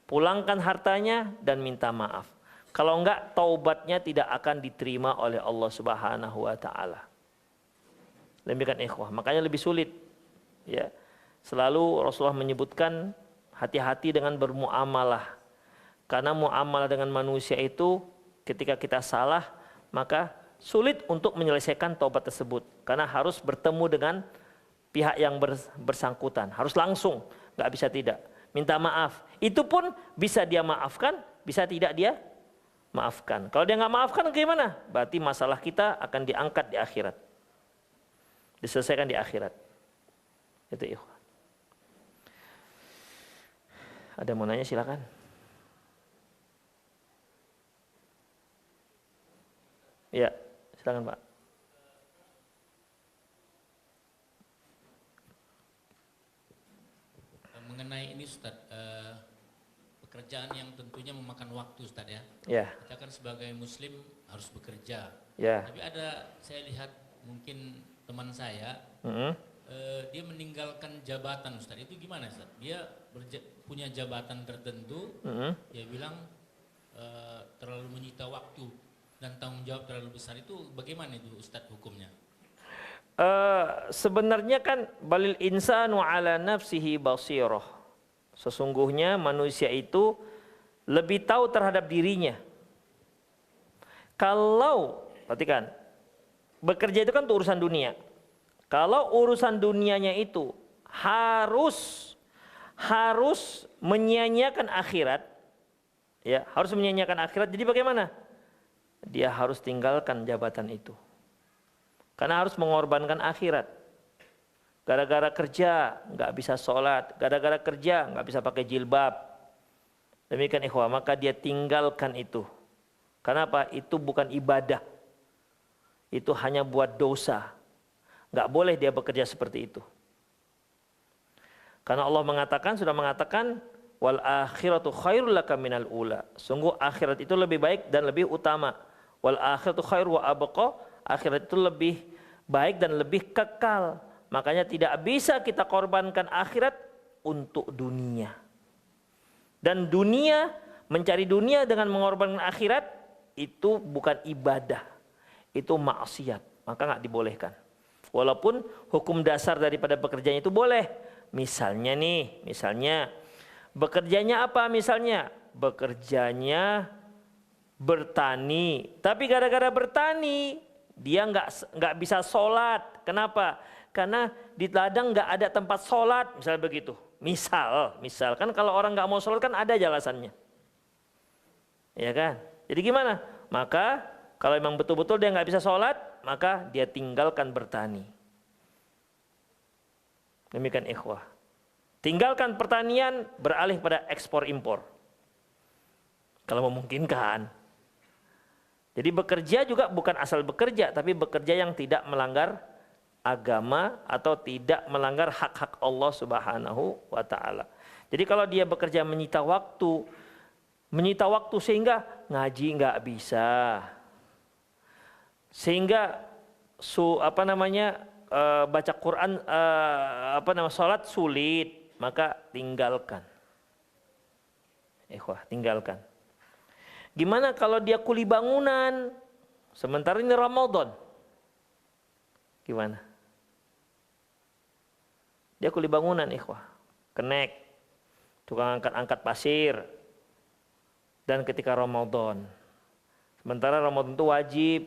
Pulangkan hartanya dan minta maaf. Kalau enggak, taubatnya tidak akan diterima oleh Allah Subhanahu wa taala. Demikian ikhwah, makanya lebih sulit. Ya. Selalu Rasulullah menyebutkan hati-hati dengan bermuamalah. Karena muamalah dengan manusia itu ketika kita salah, maka sulit untuk menyelesaikan taubat tersebut. Karena harus bertemu dengan pihak yang bersangkutan. Harus langsung, nggak bisa tidak. Minta maaf. Itu pun bisa dia maafkan, bisa tidak dia maafkan. Kalau dia nggak maafkan gimana? Berarti masalah kita akan diangkat di akhirat. Diselesaikan di akhirat. Itu ikhwan. Ada mau nanya silakan. Ya, silakan Pak. Mengenai ini Ustaz, pekerjaan yang tentunya memakan waktu Ustaz ya. Ya. Kita kan sebagai muslim harus bekerja. Ya. Tapi saya lihat mungkin teman saya, dia meninggalkan jabatan Ustaz. Itu gimana Ustaz? Dia punya jabatan tertentu, dia bilang terlalu menyita waktu dan tanggung jawab terlalu besar. Itu bagaimana itu Ustaz hukumnya? Sebenarnya kan balil insanu ala nafsihi basirah. Sesungguhnya manusia itu lebih tahu terhadap dirinya. Kalau, perhatikan, bekerja itu kan untuk urusan dunia. Kalau urusan dunianya itu harus menyia-nyiakan akhirat, ya, harus menyia-nyiakan akhirat. Jadi bagaimana? Dia harus tinggalkan jabatan itu. Karena harus mengorbankan akhirat. Gara-gara kerja nggak bisa sholat, gara-gara kerja nggak bisa pakai jilbab. Demikian ikhwah, maka dia tinggalkan itu. Kenapa? Itu bukan ibadah. Itu hanya buat dosa. Nggak boleh dia bekerja seperti itu. Karena Allah sudah mengatakan, wal akhiratu khairul laka minal ula. Sungguh akhirat itu lebih baik dan lebih utama. Wal akhiratu khairu wa abqa. Akhirat itu lebih baik dan lebih kekal. Makanya tidak bisa kita korbankan akhirat untuk dunia. Dan dunia, mencari dunia dengan mengorbankan akhirat, itu bukan ibadah. Itu maksiat. Maka nggak dibolehkan. Walaupun hukum dasar daripada bekerjanya itu boleh. Misalnya bekerjanya apa misalnya? Bekerjanya bertani. Tapi gara-gara bertani, dia nggak bisa sholat. Kenapa? Karena di ladang nggak ada tempat sholat, misalnya begitu. Misal kan kalau orang nggak mau sholat kan ada alasannya, ya kan? Jadi gimana? Maka kalau memang betul-betul dia nggak bisa sholat, maka dia tinggalkan bertani. Demikian ikhwah. Tinggalkan pertanian, beralih pada ekspor impor. Kalau memungkinkan. Jadi bekerja juga bukan asal bekerja, tapi bekerja yang tidak melanggar agama atau tidak melanggar hak-hak Allah Subhanahu wa taala. Jadi kalau dia bekerja menyita waktu sehingga ngaji nggak bisa. Sehingga baca Quran salat sulit, maka tinggalkan. Ikhwah, tinggalkan. Gimana kalau dia kuli bangunan, sementara ini Ramadan? Gimana? Dia kuli bangunan, ikhwah. Kenek, tukang angkat pasir. Dan ketika Ramadan. Sementara Ramadan itu wajib,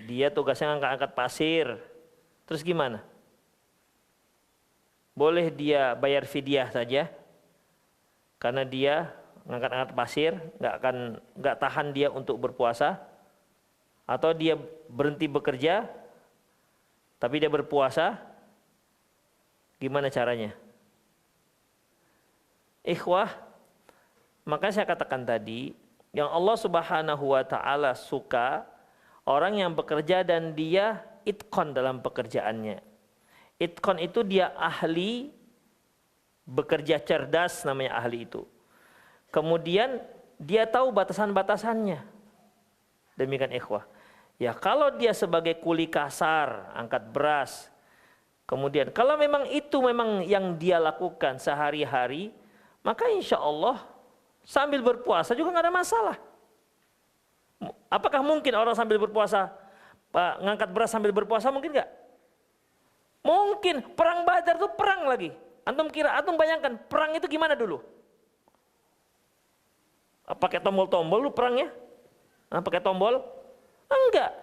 dia tugasnya angkat pasir. Terus gimana? Boleh dia bayar fidyah saja, karena dia ngangkat pasir, nggak tahan dia untuk berpuasa, atau dia berhenti bekerja, tapi dia berpuasa, gimana caranya? Ikhwah, maka saya katakan tadi, yang Allah Subhanahu wa taala suka orang yang bekerja dan dia itqon dalam pekerjaannya. Itqon itu dia ahli, bekerja cerdas, namanya ahli itu. Kemudian dia tahu batasan-batasannya. Demikian ikhwah. Ya kalau dia sebagai kuli kasar, angkat beras. Kemudian kalau memang itu memang yang dia lakukan sehari-hari, maka insya Allah sambil berpuasa juga nggak ada masalah. Apakah mungkin orang sambil berpuasa, ngangkat beras sambil berpuasa, mungkin nggak? Mungkin. Perang Badar itu perang lagi. Antum bayangkan perang itu gimana dulu? Pakai tombol-tombol lu perangnya? Pakai tombol? Enggak.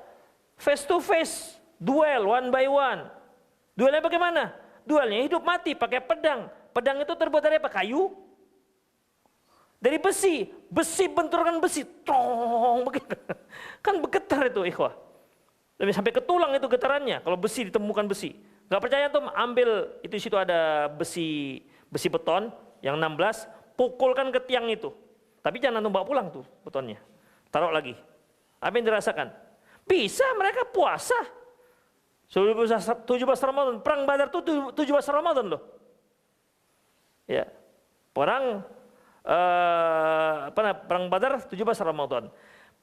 Face to face, duel one by one. Duelnya bagaimana? Duelnya hidup mati pakai pedang. Pedang itu terbuat dari apa? Kayu. Dari besi, besi benturkan besi, tong begitu. Kan bergetar itu ikhwah. Sampai ke tulang itu getarannya kalau besi ditemukan besi. Gak percaya tuh ambil itu, situ ada besi beton yang 16, pukulkan ke tiang itu. Tapi jangan bawa pulang tuh betonnya. Taruh lagi. Apa yang dirasakan? Bisa mereka puasa. 17 Ramadan, perang Badar itu 17 Ramadan loh. Ya. Perang Badar 17 Ramadan.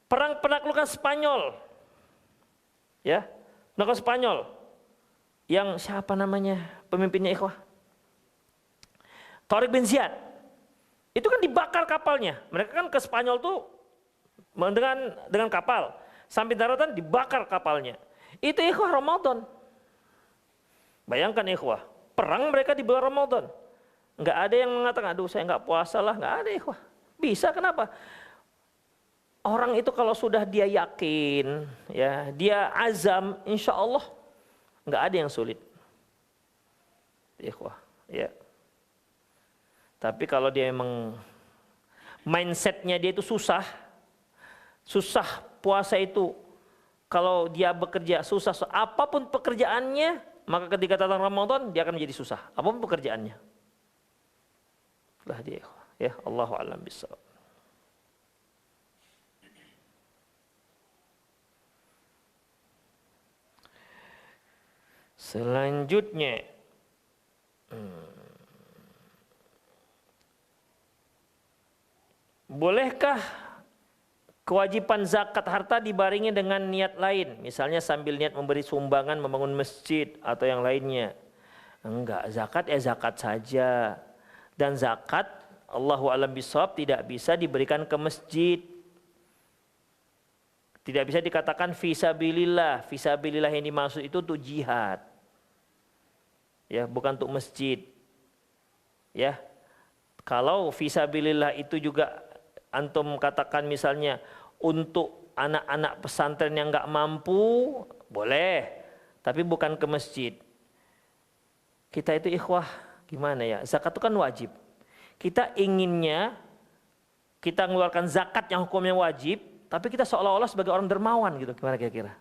Perang penaklukan Spanyol. Ya. Penaklukan Spanyol. Yang siapa namanya pemimpinnya ikhwah? Tariq bin Ziyad. Itu kan dibakar kapalnya. Mereka kan ke Spanyol tuh dengan kapal. Sampai daratan dibakar kapalnya. Itu ikhwah Ramadan. Bayangkan ikhwah, perang mereka di bulan Ramadan. Enggak ada yang mengatakan, aduh saya enggak puasa lah. Enggak ada ikhwah. Bisa, kenapa? Orang itu kalau sudah dia yakin, ya, dia azam, insya Allah enggak ada yang sulit. Ikhwah, ya. Tapi kalau dia memang mindsetnya dia itu susah puasa itu. Kalau dia bekerja susah, apapun pekerjaannya, maka ketika datang Ramadan dia akan menjadi susah. Apapun pekerjaannya. Lah dia, ya, Allahu a'lam bishawab. Selanjutnya, bolehkah kewajiban zakat harta dibarengi dengan niat lain? Misalnya sambil niat memberi sumbangan, membangun masjid atau yang lainnya. Enggak, zakat ya zakat saja. Dan zakat, Allahu a'lam bishawab, tidak bisa diberikan ke masjid. Tidak bisa dikatakan fisabilillah. Fisabilillah yang dimaksud itu untuk jihad. Ya, bukan untuk masjid. Ya. Kalau fisabilillah itu juga antum katakan misalnya untuk anak-anak pesantren yang enggak mampu, boleh. Tapi bukan ke masjid. Kita itu ikhwah, gimana ya? Zakat itu kan wajib. Kita inginnya, kita mengeluarkan zakat yang hukumnya wajib, tapi kita seolah-olah sebagai orang dermawan gitu. Gimana kira-kira?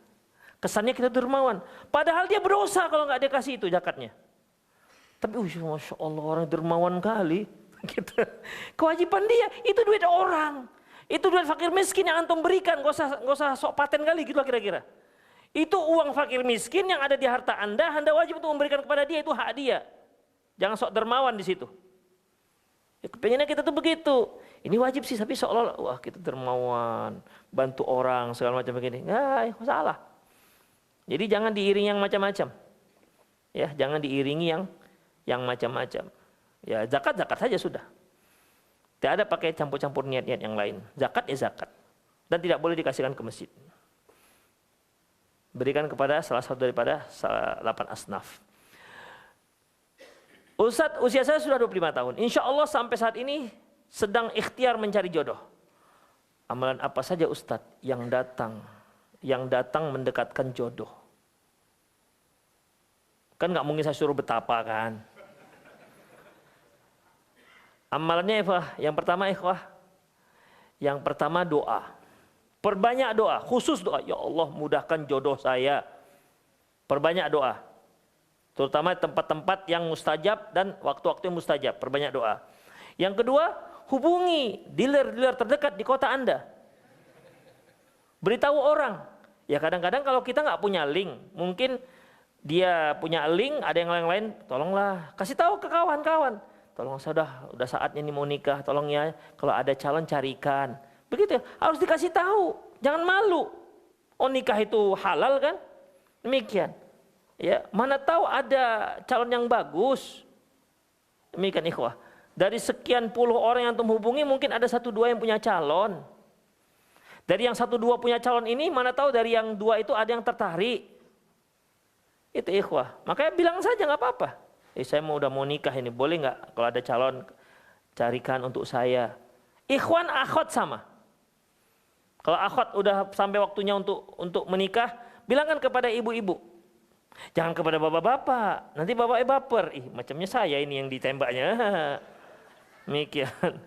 Kesannya kita dermawan. Padahal dia berdosa kalau nggak dikasih itu zakatnya. Tapi Masya Allah, orang dermawan kali. Gitu. Kewajiban dia, itu duit orang. Itu duit fakir miskin yang antum berikan, gak usah sok paten kali gitu lah kira-kira. Itu uang fakir miskin yang ada di harta Anda wajib untuk memberikan kepada dia, itu hak dia. Jangan sok dermawan di situ. Ya, kepengennya kita tuh begitu. Ini wajib sih, tapi seolah-olah wah kita dermawan, bantu orang segala macam begini. Enggak, salah. Jadi jangan diiringi yang macam-macam. Ya, jangan diiringi yang macam-macam. Ya, zakat saja sudah. Tidak ada pakai campur-campur niat-niat yang lain. Zakat ya zakat. Dan tidak boleh dikasihkan ke masjid. Berikan kepada salah satu daripada 8 asnaf. Ustadz, usia saya sudah 25 tahun. Insya Allah sampai saat ini sedang ikhtiar mencari jodoh. Amalan apa saja Ustadz yang datang mendekatkan jodoh? Kan nggak mungkin saya suruh betapa kan? Amalannya yang pertama ikhwah, yang pertama doa. Perbanyak doa, khusus doa. Ya Allah mudahkan jodoh saya. Perbanyak doa. Terutama tempat-tempat yang mustajab dan waktu-waktu yang mustajab. Perbanyak doa. Yang kedua, hubungi dealer-dealer terdekat di kota Anda. Beritahu orang. Ya kadang-kadang kalau kita nggak punya link, mungkin dia punya link, ada yang lain-lain, tolonglah kasih tahu ke kawan-kawan. Tolong saya udah saatnya nih mau nikah, tolong ya kalau ada calon carikan. Begitu ya, harus dikasih tahu, jangan malu. Oh nikah itu halal kan? Demikian. Ya, mana tahu ada calon yang bagus. Demikian ikhwah. Dari sekian puluh orang yang antum hubungi mungkin ada 1-2 yang punya calon. Dari yang 1-2 punya calon ini mana tahu dari yang 2 itu ada yang tertarik. Itu ikhwah. Makanya bilang saja nggak apa-apa. Saya udah mau nikah ini, boleh nggak kalau ada calon carikan untuk saya. Ikhwan akhwat sama. Kalau akhwat udah sampai waktunya untuk menikah, bilangkan kepada ibu-ibu. Jangan kepada bapak-bapak. Nanti bapaknya baper. Macamnya saya ini yang ditembaknya. Demikian.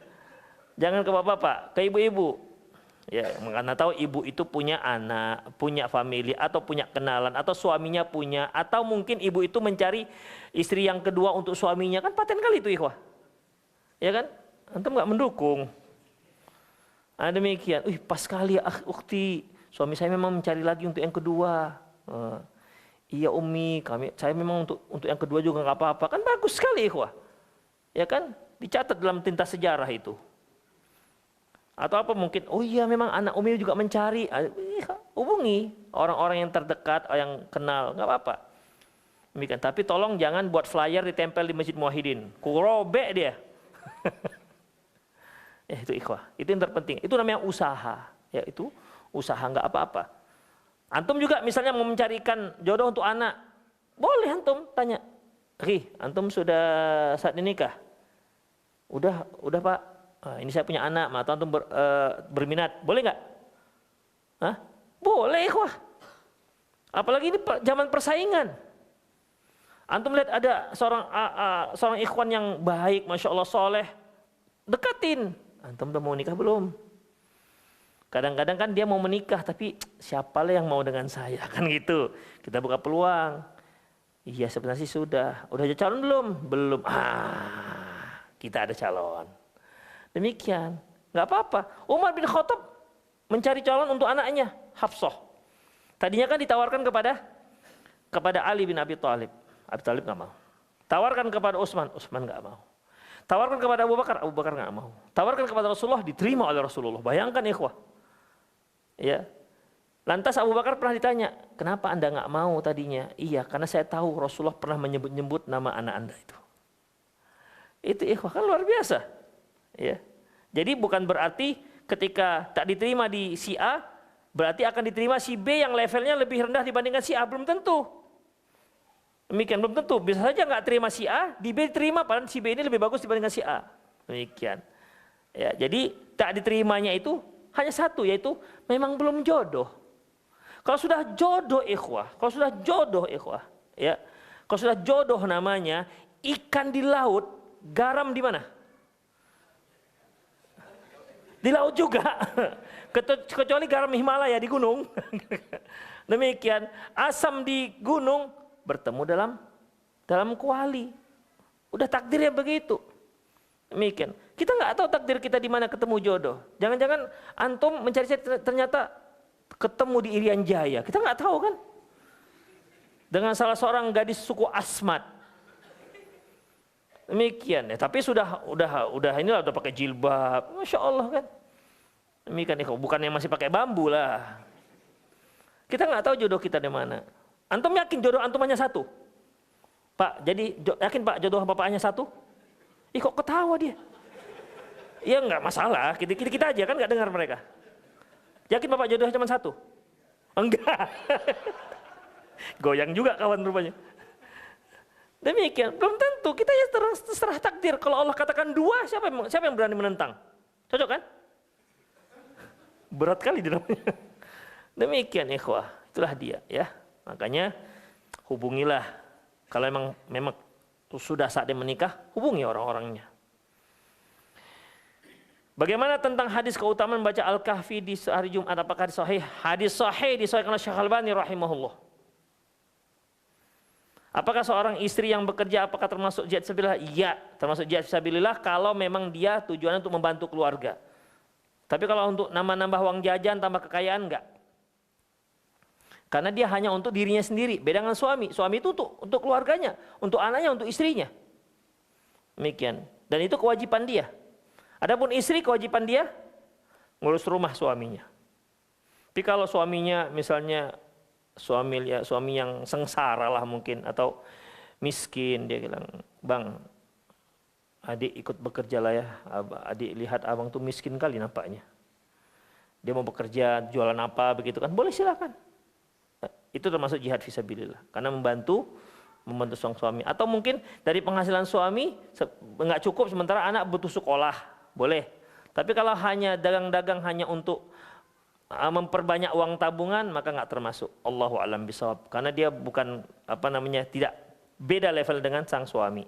Jangan ke bapak-bapak, ke ibu-ibu. Ya, karena tahu ibu itu punya anak, punya family, atau punya kenalan, atau suaminya punya, atau mungkin ibu itu mencari istri yang kedua untuk suaminya. Kan paten kali itu ikhwah. Ya kan? Antum nggak mendukung. Demikian. Pas sekali ya ukhti, suami saya memang mencari lagi untuk yang kedua. Iya Umi, saya memang untuk yang kedua juga nggak apa-apa. Kan bagus sekali ikhwah. Ya kan? Dicatat dalam tinta sejarah itu. Atau apa mungkin, oh iya memang anak Umi juga mencari. Hubungi orang-orang yang terdekat, yang kenal, nggak apa-apa. Demikian. Tapi tolong jangan buat flyer ditempel di Masjid Muwahhidin. Kurobek dia. Itu ikhwah. Itu yang terpenting. Itu namanya usaha. Ya itu usaha nggak apa-apa. Antum juga misalnya mau mencarikan jodoh untuk anak, boleh antum tanya. Antum sudah saat ini nikah? Udah Pak. Ini saya punya anak, atau antum berminat, boleh nggak? Boleh ikhwah. Apalagi ini zaman persaingan. Antum lihat ada seorang ikhwan yang baik, masya Allah soleh, dekatin. Antum udah mau nikah belum? Kadang-kadang kan dia mau menikah, tapi siapalah yang mau dengan saya, kan gitu. Kita buka peluang. Iya sebenarnya sih sudah. Udah ada calon belum? Belum. Kita ada calon. Demikian. Nggak apa-apa. Umar bin Khattab mencari calon untuk anaknya, Hafsah. Tadinya kan ditawarkan kepada Ali bin Abi Thalib. Abi Thalib nggak mau. Tawarkan kepada Utsman nggak mau. Tawarkan kepada Abu Bakar nggak mau. Tawarkan kepada Rasulullah, diterima oleh Rasulullah. Bayangkan ikhwah. Ya. Lantas Abu Bakar pernah ditanya, kenapa Anda nggak mau tadinya? Iya, karena saya tahu Rasulullah pernah menyebut-nyebut nama anak Anda itu. Itu ikhwah, kan luar biasa. Ya. Jadi bukan berarti ketika tak diterima di si A, berarti akan diterima si B yang levelnya lebih rendah dibandingkan si A. Belum tentu. Demikian, belum tentu. Bisa saja nggak terima si A, di B terima, padahal si B ini lebih bagus dibandingkan si A. Demikian. Ya, jadi tak diterimanya itu hanya satu, yaitu memang belum jodoh. Kalau sudah jodoh ikhwah, ya, kalau sudah jodoh namanya, ikan di laut, garam di mana? Di laut juga. Kecuali garam Himalaya di gunung. Demikian, asam di gunung bertemu dalam kuali. Udah takdirnya begitu. Demikian. Kita nggak tahu takdir kita di mana ketemu jodoh. Jangan-jangan antum mencari ternyata ketemu di Irian Jaya. Kita nggak tahu kan? Dengan salah seorang gadis suku Asmat. Demikian ya. Tapi inilah udah pakai jilbab. Masya Allah kan. Demikian ya. Bukan yang masih pakai bambu lah. Kita nggak tahu jodoh kita di mana. Antum yakin jodoh antum hanya satu? Pak, jadi yakin Pak jodoh bapak hanya satu? Kok ketawa dia? Ya nggak masalah, kita aja kan nggak dengar mereka. Yakin bapak jodohnya cuma satu? Enggak. Goyang juga kawan rupanya. Demikian, belum tentu. Kita ya terserah takdir. Kalau Allah katakan dua, siapa yang berani menentang? Cocok kan? Berat kali di dalamnya. Demikian ikhwah, itulah dia ya. Makanya hubungilah. Kalau memang sudah saatnya menikah, hubungi orang-orangnya. Bagaimana tentang hadis keutamaan baca Al-Kahfi di hari Jumat? Apakah sahih? Hadis sahih disahihkan oleh Syekh Al-Albani rahimahullah. Apakah seorang istri yang bekerja apakah termasuk jihad fisabilillah? Iya, termasuk jihad fisabilillah kalau memang dia tujuannya untuk membantu keluarga. Tapi kalau untuk nambah-nambah uang jajan, tambah kekayaan, enggak. Karena dia hanya untuk dirinya sendiri. Beda dengan suami. Suami itu untuk keluarganya, untuk anaknya, untuk istrinya. Demikian. Dan itu kewajiban dia. Adapun istri, kewajiban dia ngurus rumah suaminya. Tapi kalau suaminya misalnya suami yang sengsara lah mungkin, atau miskin, dia bilang, bang, adik ikut bekerja lah ya, adik lihat abang tuh miskin kali nampaknya. Dia mau bekerja, jualan apa begitu kan, boleh silakan. Itu termasuk jihad fisabilillah, karena membantu sang suami. Atau mungkin dari penghasilan suami nggak cukup, sementara anak butuh sekolah, boleh. Tapi kalau hanya dagang-dagang hanya untuk memperbanyak uang tabungan, maka nggak termasuk. Allahu a'lam bishawab. Karena dia bukan tidak beda level dengan sang suami.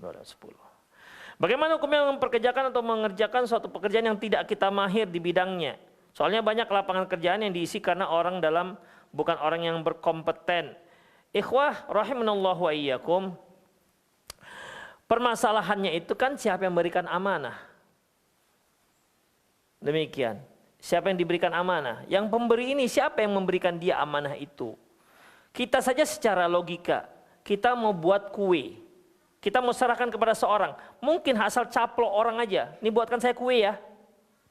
10. Bagaimana hukumnya memperkerjakan atau mengerjakan suatu pekerjaan yang tidak kita mahir di bidangnya? Soalnya banyak lapangan kerjaan yang diisi karena bukan orang yang berkompeten. Ikhwah rahimanallahu wa iyyakum. Permasalahannya itu kan siapa yang memberikan amanah. Demikian. Siapa yang diberikan amanah? Yang pemberi ini siapa yang memberikan dia amanah itu? Kita saja secara logika, kita mau buat kue. Kita mau serahkan kepada seorang. Mungkin asal caplok orang aja. Ini buatkan saya kue ya.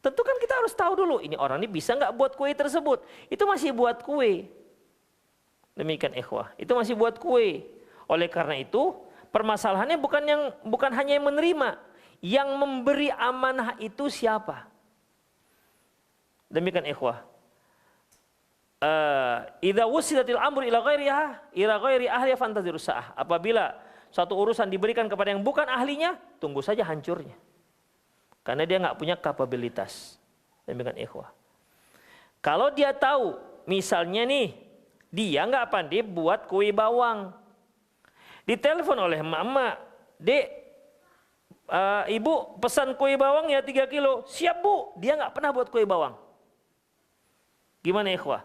Tentu kan kita harus tahu dulu, ini orang ini bisa nggak buat kue tersebut. Itu masih buat kue. Demikian ikhwah. Itu masih buat kue. Oleh karena itu, permasalahannya bukan hanya yang menerima. Yang memberi amanah itu siapa? Demikian ikhwah. Idza wusilatil amru ila ghairi ahliha fantazirus sa'ah. Apabila suatu urusan diberikan kepada yang bukan ahlinya, tunggu saja hancurnya. Karena dia nggak punya kapabilitas. Demikian ikhwah. Kalau dia tahu, misalnya nih, dia nggak pandai buat kue bawang. Ditelepon oleh emak-emak, "Dek, ibu pesan kue bawang ya 3 kilo. Siap bu, dia nggak pernah buat kue bawang. Gimana ikhwah?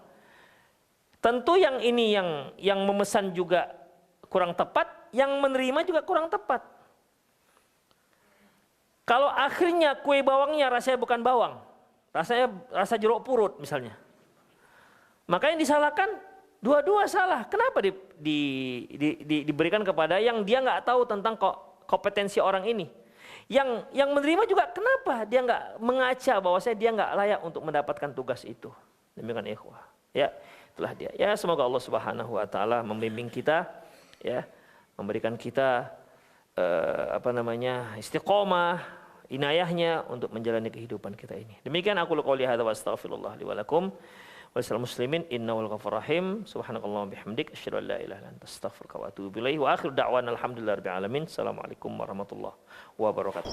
Tentu yang ini yang memesan juga kurang tepat, yang menerima juga kurang tepat. Kalau akhirnya kue bawangnya rasanya bukan bawang, rasanya rasa jeruk purut misalnya. Maka yang disalahkan dua-dua salah. Kenapa diberikan kepada yang dia nggak tahu tentang kompetensi orang ini? Yang menerima juga kenapa dia nggak mengaca bahwasanya dia nggak layak untuk mendapatkan tugas itu? Demikian ikhwah. Ya, itulah dia. Ya, semoga Allah Subhanahu wa taala membimbing kita, ya, memberikan kita istiqomah, inayahnya untuk menjalani kehidupan kita ini. Demikian aku qouli hadza wa astaghfirullah li wa lakum. Wal muslimin innahu ghafurur rahim. Subhanakallahumma bihamdik asyhadu an la ilaha illa anta astaghfiruka wa atubu ilaik. Wa akhiru da'wana alhamdulillahirabbil alamin. Assalamualaikum warahmatullahi wabarakatuh.